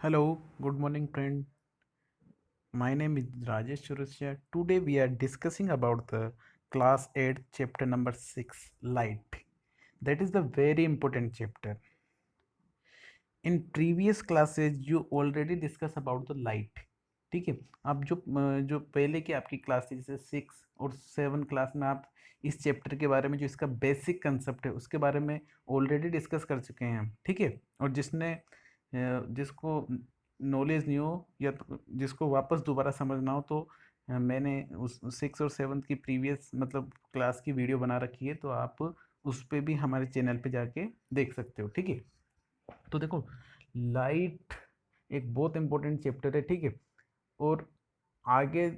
Hello, good morning, friend. My name is Rajesh Churusya. Today we are discussing about the class 8 chapter number 6 light. That is the very important chapter. In previous classes you already discuss about the light. ठीक है। आप जो पहले की आपकी class थी जैसे 6 और 7 क्लास में आप इस चैप्टर के बारे में जो इसका बेसिक कंसेप्ट है उसके बारे में ऑलरेडी डिस्कस कर चुके हैं हम। ठीक है। और जिसको नॉलेज नहीं हो या तो जिसको वापस दोबारा समझना हो तो मैंने उस 6 और 7 की प्रीवियस मतलब क्लास की वीडियो बना रखी है, तो आप उस पर भी हमारे चैनल पे जाके देख सकते हो। ठीक है। तो देखो, लाइट एक बहुत इंपॉर्टेंट चैप्टर है। ठीक है। और आगे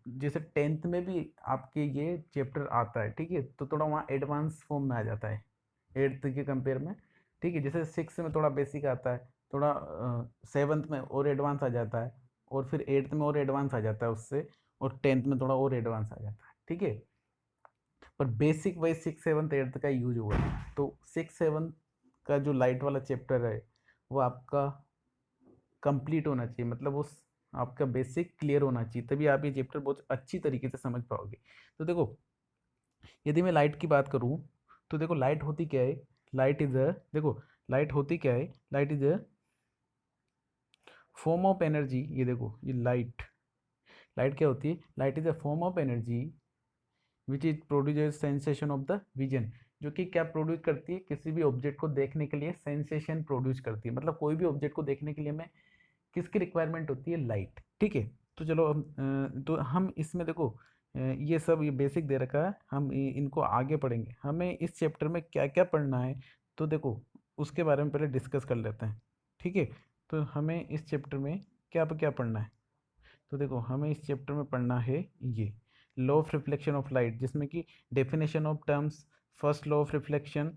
जैसे 10th में भी आपके ये चैप्टर आता है। ठीक है। तो थोड़ा वहाँ एडवांस फॉर्म में आ जाता है 8th के कंपेयर में। ठीक है। जैसे 6 में थोड़ा बेसिक आता है, थोड़ा 7th में और एडवांस आ जाता है, और फिर 8th में और एडवांस आ जाता है उससे, और 10th में थोड़ा और एडवांस आ जाता है। ठीक है। पर बेसिक वही 6 7 8 का यूज हुआ है। तो 6 7 का जो लाइट वाला चैप्टर है वो आपका कंप्लीट होना चाहिए, मतलब उस आपका बेसिक क्लियर होना चाहिए, तभी आप ये चैप्टर बहुत अच्छी तरीके से समझ पाओगे। तो देखो, यदि मैं लाइट की बात करूं तो देखो लाइट होती क्या है। लाइट इज अ देखो लाइट होती क्या है। Light is a form of energy. ये देखो, ये लाइट लाइट क्या होती है। Light is a form of energy which is produce sensation of the vision. जो कि क्या प्रोड्यूस करती है, किसी भी ऑब्जेक्ट को देखने के लिए सेंसेशन प्रोड्यूस करती है। मतलब कोई भी ऑब्जेक्ट को देखने के लिए हमें किसकी रिक्वायरमेंट होती है, लाइट। ठीक है। तो चलो तो हम इसमें देखो, ये सब ये बेसिक दे रखा है, हम इनको आगे पढ़ेंगे। हमें इस चैप्टर में क्या क्या पढ़ना है तो देखो उसके बारे में पहले डिस्कस कर लेते हैं। ठीक है। तो हमें इस चैप्टर में क्या क्या पढ़ना है। तो देखो, हमें इस चैप्टर में पढ़ना है ये law of reflection of light, जिसमें कि definition of terms, first law of reflection,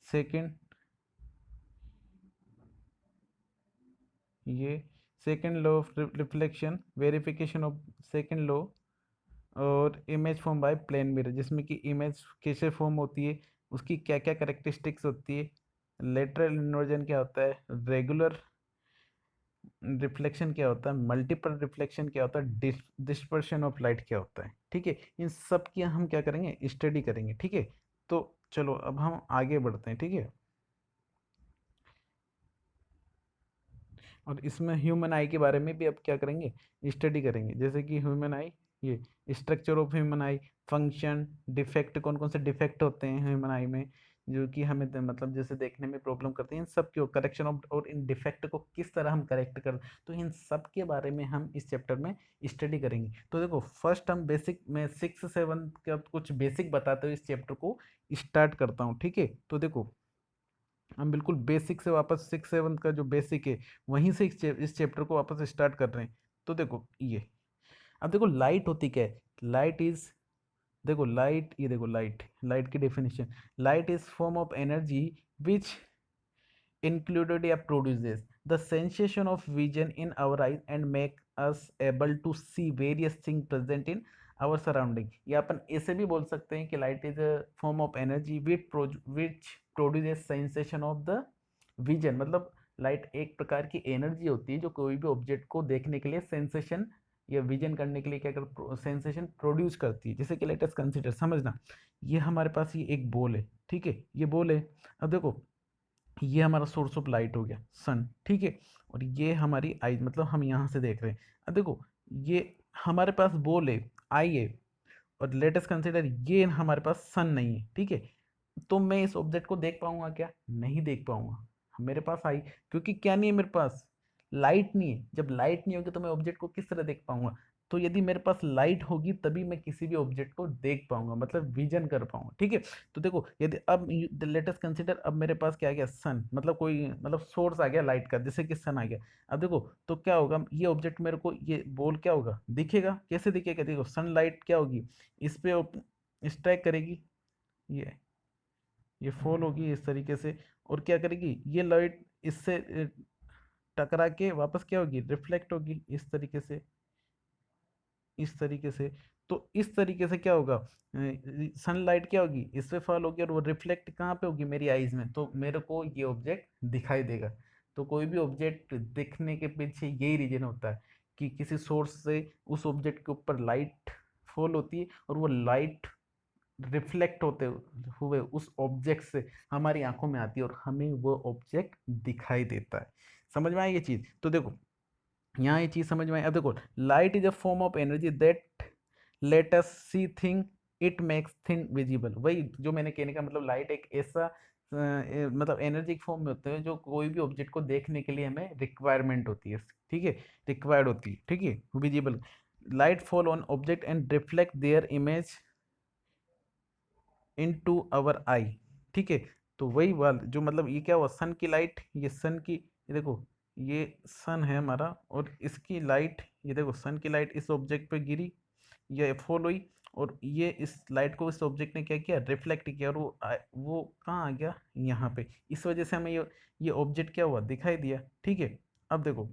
second ये second law of reflection, verification of second law, और image form by plane mirror, जिसमें कि इमेज कैसे फॉर्म होती है, उसकी क्या क्या करेक्टरिस्टिक्स होती है, लेटरल इन्वर्जन क्या होता है, रेगुलर रिफ्लेक्शन क्या होता है, मल्टीपल रिफ्लेक्शन क्या होता है, डिस्पर्शन ऑफ लाइट क्या होता है। ठीक है। इन सब की हम क्या करेंगे, स्टडी करेंगे। ठीक है। तो चलो अब हम आगे बढ़ते हैं। ठीक है। और इसमें ह्यूमन आई के बारे में भी अब क्या करेंगे, स्टडी करेंगे। जैसे कि ह्यूमन आई, ये structure of human I, function, defect, कौन कौन से डिफेक्ट होते हैं ह्यूमन आई में जो कि हमें मतलब जैसे देखने में प्रॉब्लम करते हैं, इन सब के करेक्शन ऑफ और इन डिफेक्ट को किस तरह हम करेक्ट कर, तो इन सब के बारे में हम इस चैप्टर में स्टडी करेंगे। तो देखो, फर्स्ट हम बेसिक में 6 7 का कुछ बेसिक बताते हुए इस चैप्टर को स्टार्ट करता हूँ। ठीक है। तो देखो, हम बिल्कुल बेसिक से वापस 6 7 का जो बेसिक है वहीं से इस चैप्टर को वापस स्टार्ट कर रहे हैं। तो देखो ये, अब देखो लाइट होती क्या है। लाइट इज देखो लाइट, ये देखो लाइट, लाइट की definition, light is form of energy which included या produces the sensation of vision in our eyes and make us able to see various things present in our surrounding। या अपन ऐसे भी बोल सकते हैं कि light is a form of energy which produces sensation of the vision. मतलब light एक प्रकार की एनर्जी होती है जो कोई भी ऑब्जेक्ट को देखने के लिए सेंसेशन या विजन करने के लिए क्या कर सेंसेशन प्रोड्यूस करती है। जैसे कि लेट अस कंसीडर, समझना, ये हमारे पास ये एक बॉल है। ठीक है। ये बॉल है। अब देखो, ये हमारा सोर्स ऑफ लाइट हो गया सन। ठीक है। और ये हमारी आई, मतलब हम यहाँ से देख रहे हैं। अब देखो, ये हमारे पास बॉल है, आई है, और लेट अस कंसीडर ये हमारे पास सन नहीं है। ठीक है। तो मैं इस ऑब्जेक्ट को देख पाऊंगा क्या, नहीं देख पाऊंगा। मेरे पास आई, क्योंकि क्या नहीं है मेरे पास, लाइट नहीं है। जब लाइट नहीं होगी तो मैं ऑब्जेक्ट को किस तरह देख पाऊंगा। तो यदि मेरे पास लाइट होगी तभी मैं किसी भी ऑब्जेक्ट को देख पाऊंगा, मतलब विजन कर पाऊंगा। ठीक है। तो देखो, यदि अब लेट अस कंसीडर, अब मेरे पास क्या आ गया, सन, मतलब कोई मतलब सोर्स आ गया लाइट का, जैसे कि सन आ गया। अब देखो, तो क्या होगा, ये ऑब्जेक्ट मेरे को, ये बॉल क्या होगा, दिखेगा। कैसे दिखेगा, देखो सनलाइट क्या होगी, इस पे स्ट्राइक करेगी, ये फॉल होगी इस तरीके से, और क्या करेगी, ये लाइट इससे टकरा के वापस क्या होगी, रिफ्लेक्ट होगी इस तरीके से, इस तरीके से। तो इस तरीके से क्या होगा, सनलाइट क्या होगी, इस पे फॉल होगी और वो रिफ्लेक्ट कहाँ पे होगी, मेरी आईज में, तो मेरे को ये ऑब्जेक्ट दिखाई देगा। तो कोई भी ऑब्जेक्ट दिखने के पीछे यही रीजन होता है कि किसी सोर्स से उस ऑब्जेक्ट के ऊपर लाइट फॉल होती है और वो लाइट रिफ्लेक्ट होते हुए उस ऑब्जेक्ट से हमारी आंखों में आती है और हमें वो ऑब्जेक्ट दिखाई देता है। समझ में आई ये चीज? तो देखो यहाँ ये चीज समझ में आई। अब देखो, light is a form of energy that let us see thing, it makes thing visible. वही जो मैंने कहने का मतलब, लाइट एक ऐसा मतलब एनर्जी फॉर्म में होते हैं जो कोई भी ऑब्जेक्ट को देखने के लिए हमें रिक्वायरमेंट होती है, ठीक है, रिक्वायर्ड होती है, ठीक है, visible. Light fall on object and reflect their image into our eye, ठीक है। तो वही वाल जो मतलब ये क्या हुआ, सन की लाइट, ये सन की, ये देखो, ये सन है हमारा और इसकी लाइट, ये देखो सन की लाइट इस ऑब्जेक्ट पे गिरी, ये फॉल हुई और ये इस लाइट को इस ऑब्जेक्ट ने क्या किया, रिफ्लेक्ट किया और वो कहाँ आ गया, यहाँ पे। इस वजह से हमें ये ऑब्जेक्ट क्या हुआ, दिखाई दिया, ठीक है। अब देखो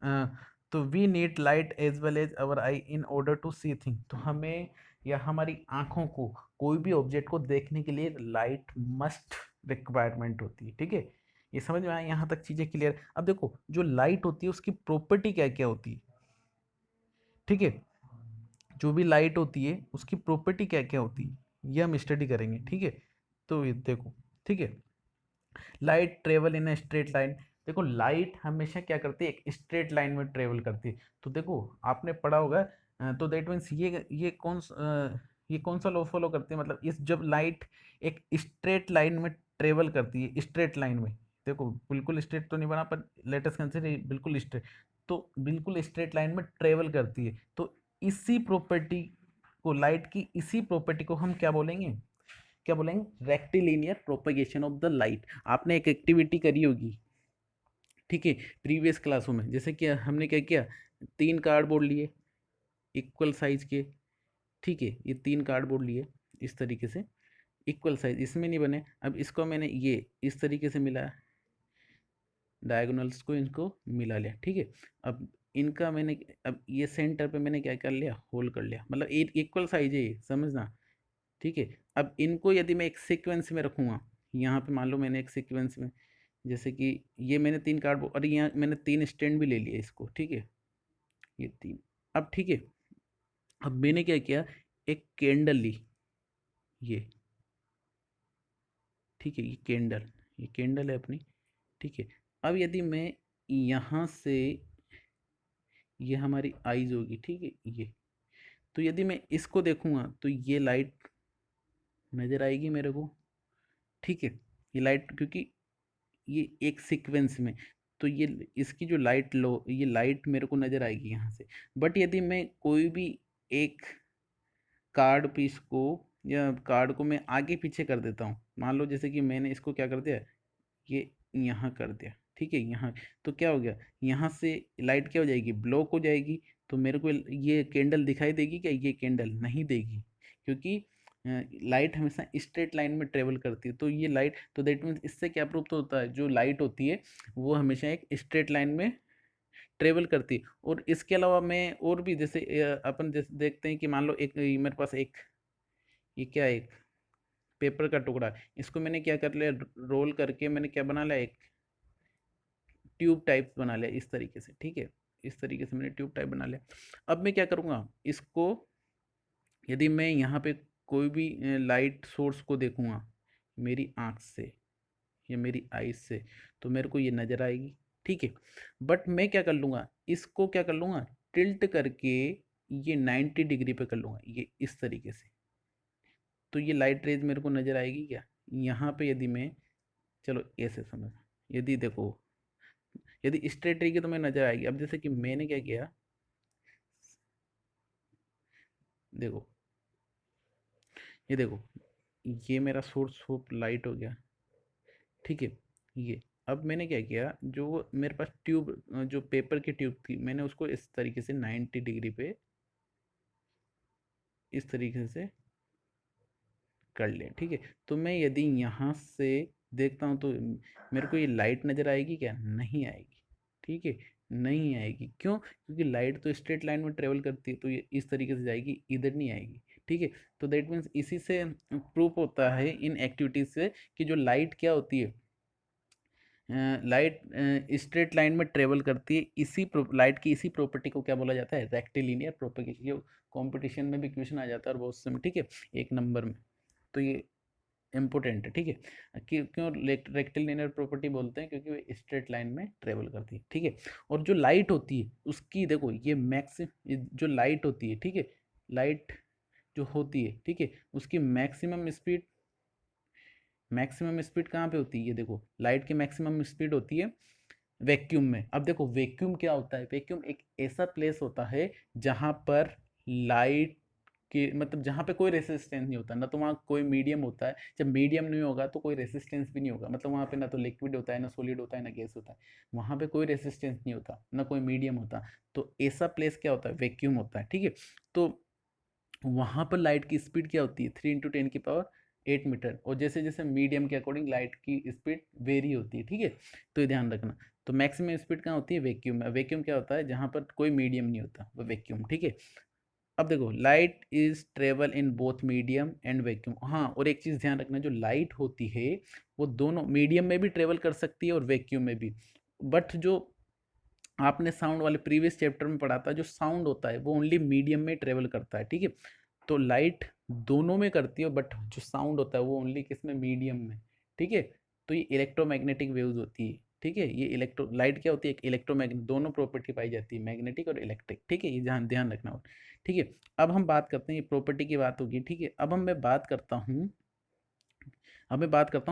अ, तो we need light as well as our eye in order to see thing. तो हमें या हमारी आंखों को कोई भी ऑब्जेक्ट को देखने के लिए लाइट मस्ट रिक्वायरमेंट होती है, ठीक है। ये समझ में आया यहाँ तक, चीजें क्लियर? अब देखो जो लाइट होती है उसकी प्रॉपर्टी क्या क्या होती है, ठीक है। जो भी लाइट होती है उसकी प्रॉपर्टी क्या क्या होती है ये हम स्टडी करेंगे, ठीक है। तो ये देखो, ठीक है, light travel in straight line. देखो लाइट हमेशा क्या करती है, एक स्ट्रेट लाइन में ट्रेवल करती है। तो देखो आपने पढ़ा होगा, तो दैट मीन्स ये कौन सा लॉ फॉलो करती है, मतलब इस जब लाइट एक स्ट्रेट लाइन में ट्रेवल करती है, स्ट्रेट लाइन में, देखो बिल्कुल स्ट्रेट तो नहीं बना पर लेटेस्ट कंसीडर बिल्कुल स्ट्रेट, तो बिल्कुल स्ट्रेट लाइन में ट्रेवल करती है। तो इसी प्रॉपर्टी को, लाइट की इसी प्रॉपर्टी को हम क्या बोलेंगे, क्या बोलेंगे, rectilinear propagation of the light. आपने एक एक्टिविटी करी होगी, ठीक है, प्रीवियस क्लासों में, जैसे कि हमने क्या किया, 3 कार्डबोर्ड लिए इक्वल साइज के, ठीक है, ये 3 कार्डबोर्ड लिए इस तरीके से इक्वल साइज, इसमें नहीं बने। अब इसको मैंने ये इस तरीके से मिलाया, डायगोनल्स को इनको मिला लिया, ठीक है। अब इनका मैंने, अब ये सेंटर पे मैंने क्या कर लिया, होल कर लिया, मतलब एक इक्वल साइज है ये, समझना, ठीक है। अब इनको यदि मैं एक सीक्वेंस में रखूँगा, यहाँ पे मान लो मैंने एक सीक्वेंस में, जैसे कि ये मैंने 3 कार्ड और यहाँ मैंने 3 स्टैंड भी ले लिया इसको, ठीक है, ये 3। अब ठीक है, अब मैंने क्या किया, एक कैंडल ली, ये, ठीक है, ये कैंडल है अपनी, ठीक है। अब यदि मैं यहाँ से, ये हमारी आईज होगी, ठीक है, ये, तो यदि मैं इसको देखूंगा तो ये लाइट नज़र आएगी मेरे को, ठीक है, ये लाइट, क्योंकि ये एक सीक्वेंस में, तो ये इसकी जो लाइट लो, ये लाइट मेरे को नज़र आएगी यहाँ से। बट यदि मैं कोई भी एक कार्ड पीस को या कार्ड को मैं आगे पीछे कर देता हूँ, मान लो जैसे कि मैंने इसको क्या कर दिया, ये यहाँ कर दिया, ठीक है, यहाँ, तो क्या हो गया, यहाँ से लाइट क्या हो जाएगी, ब्लॉक हो जाएगी। तो मेरे को ये कैंडल दिखाई देगी क्या, ये कैंडल नहीं देगी, क्योंकि लाइट हमेशा स्ट्रेट लाइन में ट्रेवल करती है। तो ये लाइट, तो दैट मीन्स इससे क्या प्रूफ तो होता है, जो लाइट होती है वो हमेशा एक स्ट्रेट लाइन में ट्रेवल करती है। और इसके अलावा मैं और भी, जैसे अपन जैसे देखते हैं कि मान लो एक मेरे पास एक, ये क्या है, एक पेपर का टुकड़ा है, इसको मैंने क्या कर लिया, रोल करके मैंने क्या बना लिया, एक ट्यूब टाइप बना लिया इस तरीके से, ठीक है, इस तरीके से मैंने ट्यूब टाइप बना लिया। अब मैं क्या करूँगा, इसको यदि मैं यहाँ पे कोई भी लाइट सोर्स को देखूँगा मेरी आँख से या मेरी आइज से, तो मेरे को ये नज़र आएगी, ठीक है। बट मैं क्या कर लूँगा, इसको क्या कर लूँगा, टिल्ट करके ये 90 डिग्री पे कर लूँगा, ये इस तरीके से, तो ये लाइट रेज मेरे को नज़र आएगी क्या, यहाँ पे यदि मैं, चलो ऐसे समझ, यदि देखो, यदि स्ट्रेट रहेगी तो मैं नज़र आएगी। अब जैसे कि मैंने क्या किया, देखो, ये देखो, ये मेरा सोर्स ऑफ लाइट हो गया, ठीक है, ये, अब मैंने क्या किया, जो मेरे पास ट्यूब, जो पेपर की ट्यूब थी, मैंने उसको इस तरीके से 90 डिग्री पे इस तरीके से कर लिया, ठीक है। तो मैं यदि यहाँ से देखता हूँ तो मेरे को ये लाइट नज़र आएगी क्या, नहीं आएगी, ठीक है, नहीं आएगी। क्यों, क्योंकि लाइट तो स्ट्रेट लाइन में ट्रेवल करती है, तो ये इस तरीके से जाएगी, इधर नहीं आएगी, ठीक है। तो दैट मीन्स इसी से प्रूफ होता है इन एक्टिविटीज से कि जो लाइट क्या होती है, लाइट स्ट्रेट लाइन में ट्रेवल करती है, लाइट की इसी प्रॉपर्टी को क्या बोला जाता है, रेक्टिलिनियर प्रोपेगेशन। ये कंपटीशन में भी क्वेश्चन आ जाता है और बहुत समय, ठीक है, एक नंबर में। तो ये इम्पोर्टेंट है, ठीक है। क्यों रेक्टिलिनियर प्रॉपर्टी बोलते हैं, क्योंकि वो स्ट्रेट लाइन में ट्रेवल करती है, ठीक है। और जो लाइट होती है उसकी देखो ये जो लाइट होती है, ठीक है, लाइट जो होती है, ठीक है, उसकी मैक्सिमम स्पीड कहाँ पे होती है, ये देखो लाइट की मैक्सिमम स्पीड होती है वैक्यूम में। अब देखो वैक्यूम क्या होता है, वैक्यूम एक ऐसा प्लेस होता है जहां पर लाइट के मतलब जहाँ पे कोई रेसिस्टेंस नहीं होता, ना तो वहाँ कोई मीडियम होता है। जब मीडियम नहीं होगा तो कोई रेसिस्टेंस भी नहीं होगा, मतलब वहाँ पे ना तो लिक्विड होता है, ना सॉलिड होता है, ना गैस होता है। वहाँ पे कोई रेसिस्टेंस नहीं होता, ना कोई मीडियम होता। तो ऐसा प्लेस क्या होता है, वैक्यूम होता है, ठीक है। तो वहाँ पर लाइट की स्पीड क्या होती है, 3 × 10⁸ और जैसे जैसे मीडियम के अकॉर्डिंग लाइट की स्पीड वेरी होती है, ठीक है। तो ये ध्यान रखना। तो मैक्सिमम स्पीड कहाँ होती है, वैक्यूम में। वैक्यूम क्या होता है, जहाँ पर कोई मीडियम नहीं होता, वो वैक्यूम, ठीक है। अब देखो light is travel in both medium and vacuum. हाँ, और एक चीज़ ध्यान रखना, जो लाइट होती है वो दोनों मीडियम में भी ट्रेवल कर सकती है और वैक्यूम में भी। बट जो आपने साउंड वाले प्रीवियस चैप्टर में पढ़ा था, जो साउंड होता है वो ओनली मीडियम में ट्रेवल करता है, ठीक है। तो लाइट दोनों में करती है, बट जो साउंड होता है वो ओनली किस में, मीडियम में, ठीक है। तो ये इलेक्ट्रोमैग्नेटिक वेव्स होती है, ठीक है। ये लाइट क्या होती है, इलेक्ट्रोमैग्नेटिक, दोनों प्रॉपर्टी पाई जाती है, मैग्नेटिक और इलेक्ट्रिक, ठीक है। ये ध्यान ध्यान रखना हो, ठीक है। अब हम बात करते हैं, ये प्रॉपर्टी की बात होगी, ठीक है। अब मैं बात करता हूँ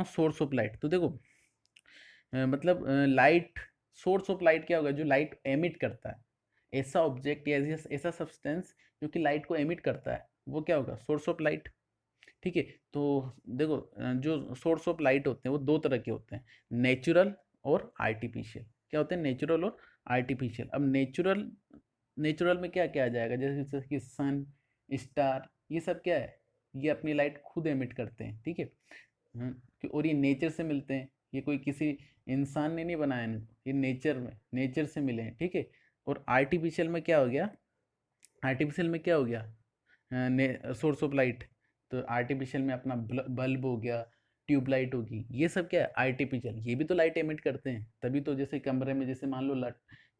सोर्स ऑफ लाइट। तो देखो मतलब लाइट, सोर्स ऑफ लाइट क्या होगा, जो लाइट एमिट करता है, ऐसा ऑब्जेक्ट या ऐसा सब्सटेंस जो कि लाइट को एमिट करता है, वो क्या होगा, सोर्स ऑफ लाइट, ठीक है। तो देखो जो सोर्स ऑफ लाइट होते हैं वो दो तरह के होते हैं, नेचुरल और आर्टिफिशियल। क्या होते हैं, नेचुरल और आर्टिफिशियल। अब नेचुरल में क्या क्या आ जाएगा, जैसे कि सन, स्टार, ये सब क्या है, ये अपनी लाइट खुद एमिट करते हैं, ठीक है। और ये नेचर से मिलते हैं, ये कोई किसी इंसान ने नहीं बनाया इनको, ये नेचर से मिले हैं, ठीक है। और आर्टिफिशियल में क्या हो गया, आर्टिफिशियल में क्या हो गया, सोर्स ऑफ लाइट। तो आर्टिफिशियल में अपना बल्ब हो गया, ट्यूबलाइट होगी, ये सब क्या है, आर्टिफिशियल। ये भी तो लाइट एमिट करते हैं, तभी तो जैसे कमरे में, जैसे मान लो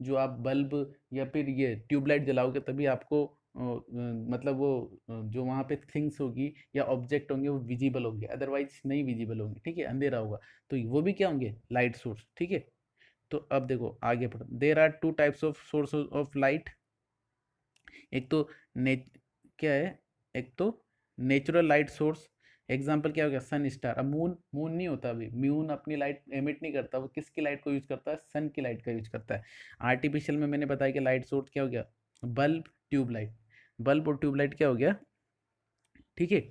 जो आप बल्ब या फिर ये ट्यूबलाइट जलाओगे तभी आपको मतलब वो जो वहाँ पे थिंग्स होगी या ऑब्जेक्ट होंगे वो विजिबल होंगे, अदरवाइज नहीं विजिबल होंगे, ठीक है, अंधेरा होगा। तो वो भी क्या होंगे, लाइट सोर्स, ठीक है। तो अब देखो आगे पढ़ो, there are two types of source of light. एक तो ने क्या है, एक तो नेचुरल लाइट सोर्स। एग्जाम्पल क्या हो गया, सन, स्टार। अब मून, मून नहीं होता, अभी मून अपनी लाइट एमिट नहीं करता, वो किसकी लाइट को यूज करता है, सन की लाइट का यूज करता है। आर्टिफिशियल में मैंने बताया कि लाइट सोर्स क्या हो गया, बल्ब, ट्यूबलाइट। बल्ब और ट्यूबलाइट क्या हो गया, ठीक है।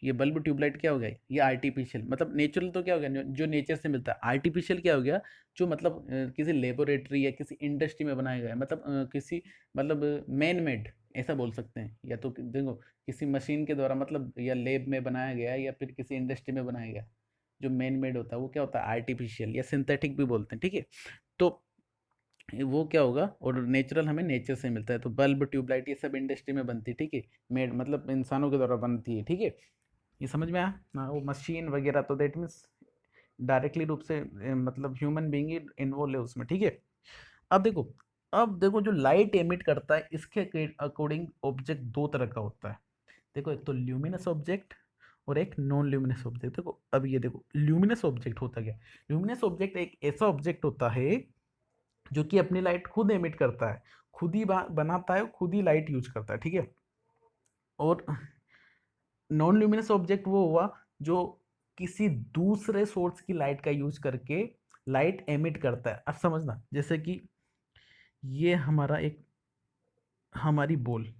ये बल्ब ट्यूबलाइट क्या हो गया, ये आर्टिफिशियल। मतलब नेचुरल तो क्या हो गया, जो नेचर से मिलता है। आर्टिफिशियल क्या हो गया, जो मतलब किसी लेबोरेटरी या किसी इंडस्ट्री में बनाया गया है, मतलब किसी मतलब मैन मेड, ऐसा बोल सकते हैं। या तो देखो किसी मशीन के द्वारा, मतलब या लैब में बनाया गया है या फिर किसी इंडस्ट्री में बनाया गया, जो मैन मेड होता है वो क्या होता है, आर्टिफिशियल या सिंथेटिक भी बोलते हैं, ठीक है। तो वो क्या होगा, और नेचुरल हमें नेचर से मिलता है। तो बल्ब, ट्यूबलाइट, ये सब इंडस्ट्री में बनती है, ठीक है, मेड मतलब इंसानों के द्वारा बनती है, ठीक है। ये समझ में आया ना, वो मशीन वगैरह, तो दैट मीन्स डायरेक्टली रूप से मतलब ह्यूमन बीइंग ही इन्वॉल्व है उसमें, ठीक है। अब देखो जो लाइट एमिट करता है, इसके अकॉर्डिंग ऑब्जेक्ट दो तरह का होता है। देखो एक तो ल्यूमिनस ऑब्जेक्ट और एक नॉन ल्यूमिनस ऑब्जेक्ट। देखो अब ये देखो, ल्यूमिनस ऑब्जेक्ट होता क्या, ल्यूमिनस ऑब्जेक्ट एक ऐसा ऑब्जेक्ट होता है जो कि अपनी लाइट खुद एमिट करता है, खुद ही बनाता है, खुद ही लाइट यूज करता है, ठीक है। और नॉन ल्यूमिनस ऑब्जेक्ट वो हुआ जो किसी दूसरे सोर्स की लाइट का यूज करके लाइट एमिट करता है। अब समझना, जैसे कि ये हमारी बॉल,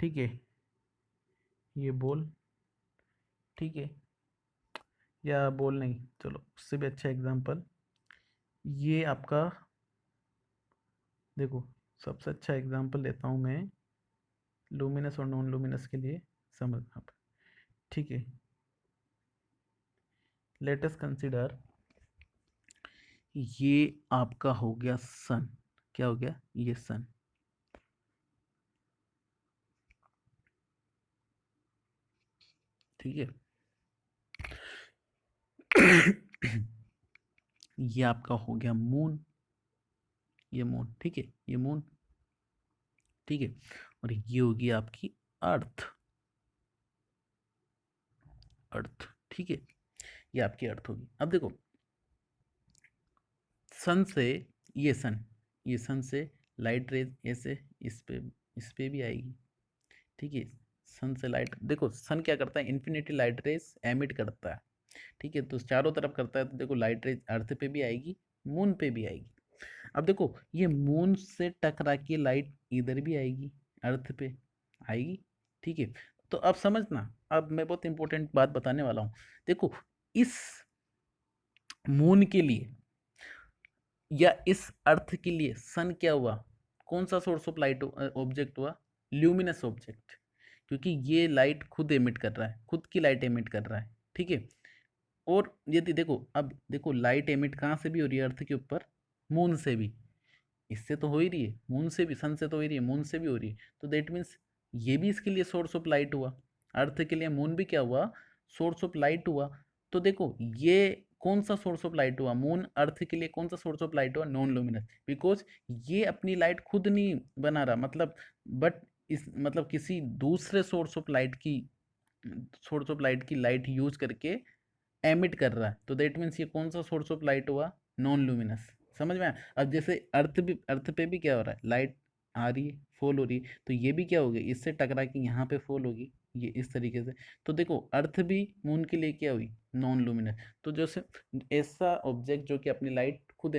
ठीक है, ये बॉल, ठीक है, या बॉल नहीं, चलो उससे भी अच्छा एग्जांपल, ये आपका, देखो सबसे अच्छा एग्जांपल लेता हूँ मैं लूमिनस और नॉन लूमिनस के लिए, समझना आप, ठीक है। लेट अस कंसिडर, ये आपका हो गया सन, क्या हो गया, ये सन, ठीक है। ये आपका हो गया मून, ये मून, ठीक है, ये मून, ठीक है, और ये होगी आपकी अर्थ, अर्थ, ठीक है, ये आपकी अर्थ होगी। अब देखो सन से, ये सन, ये सन से लाइट रेज ऐसे इस पे भी आएगी, ठीक है, सन से लाइट, देखो सन क्या करता है, इन्फिनिटी लाइट रेज एमिट करता है, ठीक है, तो चारों तरफ करता है, तो देखो लाइट रेज अर्थ पे भी आएगी, मून पे भी आएगी। अब देखो ये मून से टकरा के लाइट इधर भी आएगी, अर्थ पे आएगी, ठीक है। तो अब समझना, अब मैं बहुत इंपॉर्टेंट बात बताने वाला हूँ। देखो इस मून के लिए या इस अर्थ के लिए सन क्या हुआ, कौन सा सोर्स ऑफ लाइट ऑब्जेक्ट हुआ, ल्यूमिनस ऑब्जेक्ट, क्योंकि ये लाइट खुद एमिट कर रहा है, खुद की लाइट एमिट कर रहा है, ठीक है। और यदि देखो, अब देखो लाइट एमिट कहाँ से भी हो रही है, अर्थ के ऊपर, मून से भी, इससे तो हो ही रही है, मून से भी, सन से तो हो ही रही है, मून से भी हो रही है, तो दैट मीन्स ये भी इसके लिए सोर्स ऑफ लाइट हुआ, अर्थ के लिए मून भी क्या हुआ, सोर्स ऑफ लाइट हुआ। तो देखो ये कौन सा सोर्स ऑफ लाइट हुआ, मून अर्थ के लिए कौन सा सोर्स ऑफ लाइट हुआ, नॉन लुमिनस, बिकॉज ये अपनी लाइट खुद नहीं बना रहा, मतलब बट इस मतलब किसी दूसरे सोर्स ऑफ लाइट की लाइट यूज करके एमिट कर रहा है, तो दैट मीन्स ये कौन सा सोर्स ऑफ लाइट हुआ, नॉन लुमिनस। समझ में आया? अब जैसे अर्थ पे भी क्या हो रहा है, लाइट आ रही है, फॉल हो रही है, तो ये भी क्या होगी, इससे टकरा के यहाँ पे फॉल होगी, ये इस तरीके से। तो देखो अर्थ भी मून के लिए क्या हुई, नॉन लुमिनस। तो जैसे ऐसा ऑब्जेक्ट जो कि अपनी लाइट खुद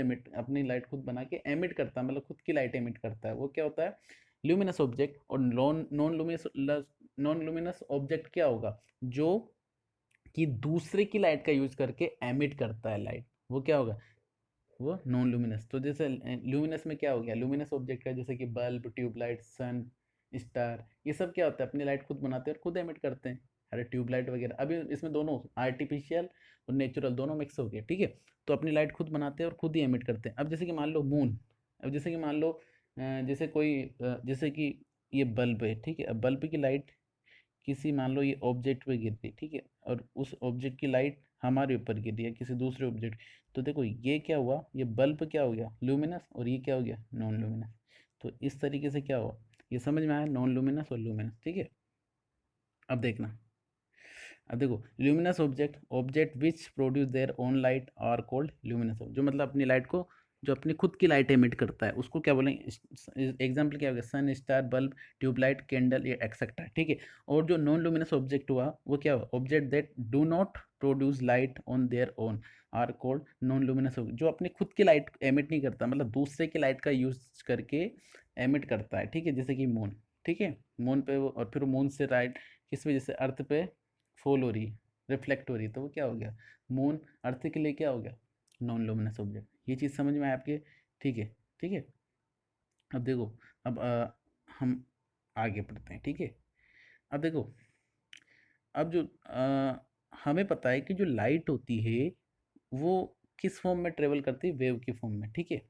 बना के एमिट करता है, मतलब खुद की लाइट एमिट करता है, वो क्या होता है, ल्यूमिनस ऑब्जेक्ट। और नॉन लुमिनस ऑब्जेक्ट क्या होगा, जो कि दूसरे की लाइट का यूज करके एमिट करता है लाइट, वो क्या होगा, वो नॉन लुमिनस। तो जैसे लुमिनस में क्या हो गया, लुमिनस ऑब्जेक्ट का जैसे कि बल्ब, ट्यूबलाइट, सन, स्टार, ये सब क्या होता है, अपनी लाइट खुद बनाते हैं और खुद एमिट करते हैं। अरे ट्यूबलाइट वगैरह, अभी इसमें दोनों आर्टिफिशियल और नेचुरल दोनों मिक्स हो गए, ठीक है। तो अपनी लाइट खुद बनाते हैं और खुद ही एमिट करते हैं। अब जैसे कि मान लो मून, अब जैसे कि मान लो जैसे कि ये बल्ब है, ठीक है, अब बल्ब की लाइट किसी, मान लो ये ऑब्जेक्ट पे गिर रही, ठीक है, और उस ऑब्जेक्ट की लाइट हमारे ऊपर गिर रही है किसी दूसरे ऑब्जेक्ट, तो देखो ये क्या हुआ, ये बल्ब क्या हो गया, लूमिनस, और ये क्या हो गया, नॉन लूमिनस। तो इस तरीके से क्या हुआ, ये समझ में आया, नॉन लूमिनस और लूमिनस, ठीक है। अब देखना, अब देखो luminous object, object which produce their own light are called luminous, जो मतलब अपनी लाइट को, जो अपनी खुद की लाइट एमिट करता है, उसको क्या बोलेंगे, एग्जाम्पल क्या होगा, सन, स्टार, बल्ब, ट्यूबलाइट, कैंडल, ये एक्सेट्रा, ठीक है। और जो नॉन लुमिनस ऑब्जेक्ट हुआ वो क्या हुआ, object that do not produce light on their own are called non luminous, जो अपनी खुद की लाइट एमिट नहीं करता, मतलब दूसरे की लाइट का यूज करके एमिट करता है, ठीक है, जैसे कि मून, ठीक है, मून पे और फिर मून से लाइट किस वजह से, अर्थ पे फॉल हो रही है, रिफ्लेक्ट हो रही है, तो वो क्या हो गया, मून अर्थ के लिए क्या हो गया, नॉन लुमिनस ऑब्जेक्ट। ये चीज़ समझ में आए आपके, ठीक है, ठीक है। अब देखो, अब हम आगे बढ़ते हैं, ठीक है। अब देखो, अब जो हमें पता है कि जो लाइट होती है वो किस फॉर्म में ट्रेवल करती है, वेव की फॉर्म में, ठीक है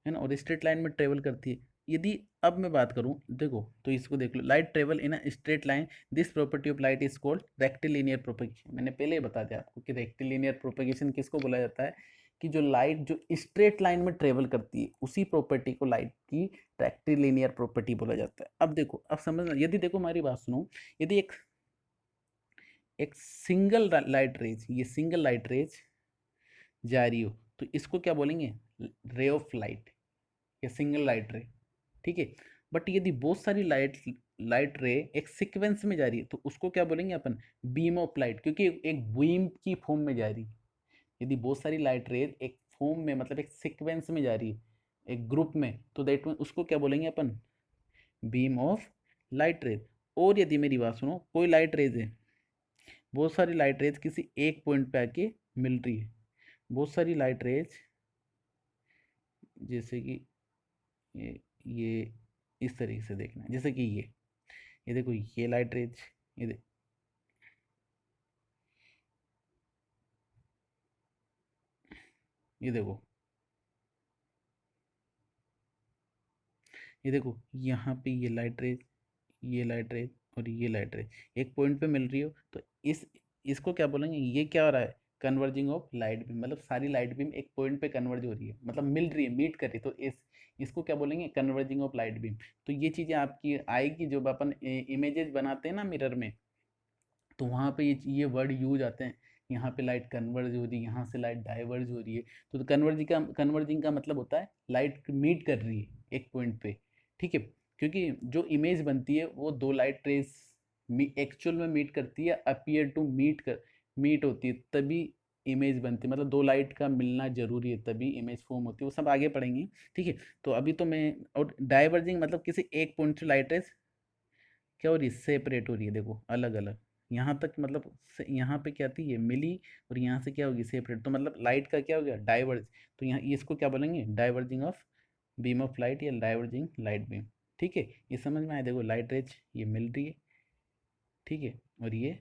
ना, और स्ट्रेट लाइन में ट्रेवल करती है। यदि अब मैं बात करूं, देखो तो इसको देख लो, light travel in a straight line, this property of light is called rectilinear propagation. मैंने पहले ही बता दिया आपको कि रेक्टिलिनियर प्रोपेगेशन किसको बोला जाता है, कि जो लाइट जो स्ट्रेट लाइन में ट्रेवल करती है उसी प्रॉपर्टी को लाइट की रेक्टिलिनियर प्रॉपर्टी बोला जाता है। अब देखो, अब समझना, यदि देखो हमारी बात सुनो, यदि एक सिंगल लाइट रेज, ये सिंगल लाइट रेज जा रही हो, तो इसको क्या बोलेंगे, रे ऑफ लाइट या सिंगल लाइट रे, ठीक है। बट यदि बहुत सारी लाइट रे एक सीक्वेंस में जा रही है, तो उसको क्या बोलेंगे अपन, बीम ऑफ लाइट, क्योंकि एक बीम की फॉर्म में जा रही है। यदि बहुत सारी लाइट रे एक फॉर्म में, मतलब एक सीक्वेंस में जा रही है, एक ग्रुप में, तो दैट मीन उसको क्या बोलेंगे अपन, बीम ऑफ लाइट रेज। और यदि मेरी बात सुनो, कोई लाइट रेज है, बहुत सारी लाइट रेज किसी एक पॉइंट पे आके मिल रही है, बहुत सारी लाइट रेज, जैसे कि ये इस तरीके से देखना, जैसे कि ये देखो, ये लाइट रेज, ये दे, ये देखो, ये देखो, यहाँ पे ये लाइट रेज, ये लाइट रेज और ये लाइट रेज एक पॉइंट पे मिल रही हो, तो इसको क्या बोलेंगे, ये क्या हो रहा है, कन्वर्जिंग ऑफ लाइट बीम, मतलब सारी लाइट बीम एक पॉइंट पे कन्वर्ज हो रही है, मतलब मिल रही है, मीट कर रही है, तो इसको क्या बोलेंगे, कन्वर्जिंग ऑफ लाइट बीम। तो ये चीज़ें आपकी आएगी जब अपन इमेजेस बनाते हैं ना मिरर में, तो वहाँ पे ये वर्ड यूज आते हैं, यहाँ पे लाइट कन्वर्ज हो रही है, यहाँ से लाइट डाइवर्ज हो रही है। तो कन्वर्जिंग का मतलब होता है लाइट मीट कर रही है एक पॉइंट पे, ठीक है। क्योंकि जो इमेज बनती है वो दो लाइट रेस एक्चुअल में मीट करती है, अपीयर टू मीट होती है, तभी इमेज बनती है, मतलब दो लाइट का मिलना जरूरी है तभी इमेज फॉर्म होती है, वो सब आगे पढ़ेंगे, ठीक है। तो अभी तो मैं, और डाइवर्जिंग मतलब किसी एक पॉइंट से लाइट रेस क्या हो रही है, सेपरेट हो रही है, देखो अलग अलग, यहाँ तक मतलब यहाँ पे क्या थी, ये मिली, और यहाँ से क्या होगी, सेपरेट, तो मतलब लाइट का क्या हो गया, डाइवर्ज। तो यहाँ इसको क्या बोलेंगे, diverging of beam of light या डाइवर्जिंग लाइट बीम, ठीक है। ये समझ में आया, देखो लाइट रेज ये मिल रही है, ठीक है, और ये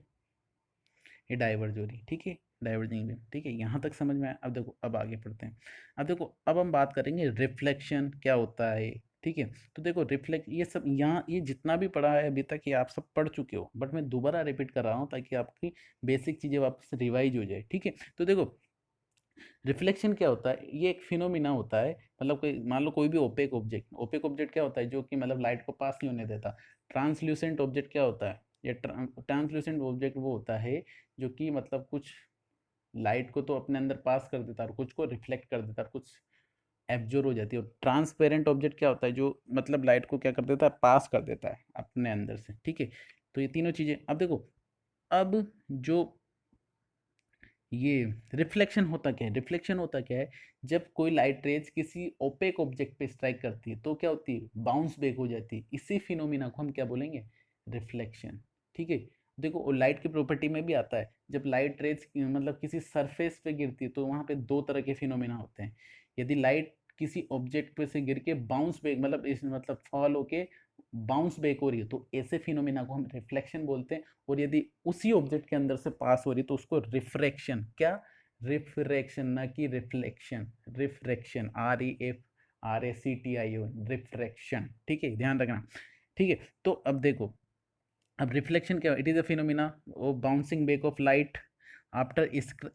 डाइवर्ज हो रही है, ठीक है, डाइवर्जिंग बीम, ठीक है, यहाँ तक समझ में आया। अब देखो, अब आगे पढ़ते हैं। अब देखो, अब हम बात करेंगे रिफ्लेक्शन क्या होता है, ठीक है। तो देखो रिफ्लेक्ट, ये सब यहाँ ये जितना भी पढ़ा है अभी तक ये आप सब पढ़ चुके हो, बट मैं दोबारा रिपीट कर रहा हूँ ताकि आपकी बेसिक चीज़ें वापस रिवाइज हो जाए, ठीक है। तो देखो रिफ्लेक्शन क्या होता है, ये एक फिनोमिना होता है, मतलब कोई मान लो कोई भी ओपेक ऑब्जेक्ट क्या होता है, जो कि मतलब लाइट को पास नहीं होने देता। ट्रांसल्यूसेंट ऑब्जेक्ट क्या होता है, ये ट्रांसल्यूसेंट ऑब्जेक्ट वो होता है जो कि मतलब कुछ लाइट को तो अपने अंदर पास कर देता है और कुछ को रिफ्लेक्ट कर देता है, कुछ एब्जॉर्ब हो जाती है। और ट्रांसपेरेंट ऑब्जेक्ट क्या होता है, जो मतलब लाइट को क्या कर देता है, पास कर देता है अपने अंदर से, ठीक है। तो ये तीनों चीजें, अब देखो, अब जो ये रिफ्लेक्शन होता क्या है, रिफ्लेक्शन होता क्या है, जब कोई लाइट रेज किसी ओपेक ऑब्जेक्ट पे स्ट्राइक करती है तो क्या होती है, बाउंस बैक हो जाती है, इसी फिनोमिना को हम क्या बोलेंगे, रिफ्लेक्शन, ठीक है। देखो लाइट की प्रॉपर्टी में भी आता है, जब लाइट रेज मतलब किसी सरफेस पे गिरती है तो वहां पे दो तरह के फिनोमिना होते हैं। यदि लाइट किसी ऑब्जेक्ट पे से गिर के बाउंस बैक, मतलब इस मतलब फॉल होके बाउंस बैक हो रही है, तो ऐसे फिनोमिना को हम रिफ्लेक्शन बोलते हैं। और यदि उसी ऑब्जेक्ट के अंदर से पास हो रही है तो उसको रिफ्रैक्शन, क्या, रिफ्रैक्शन, ना कि रिफ्लेक्शन, रिफ्रैक्शन, REFRACTION, रिफ्रैक्शन, ठीक है, ध्यान रखना, ठीक है। तो अब देखो, अब रिफ्लेक्शन क्या, it is a phenomena of bouncing back of light after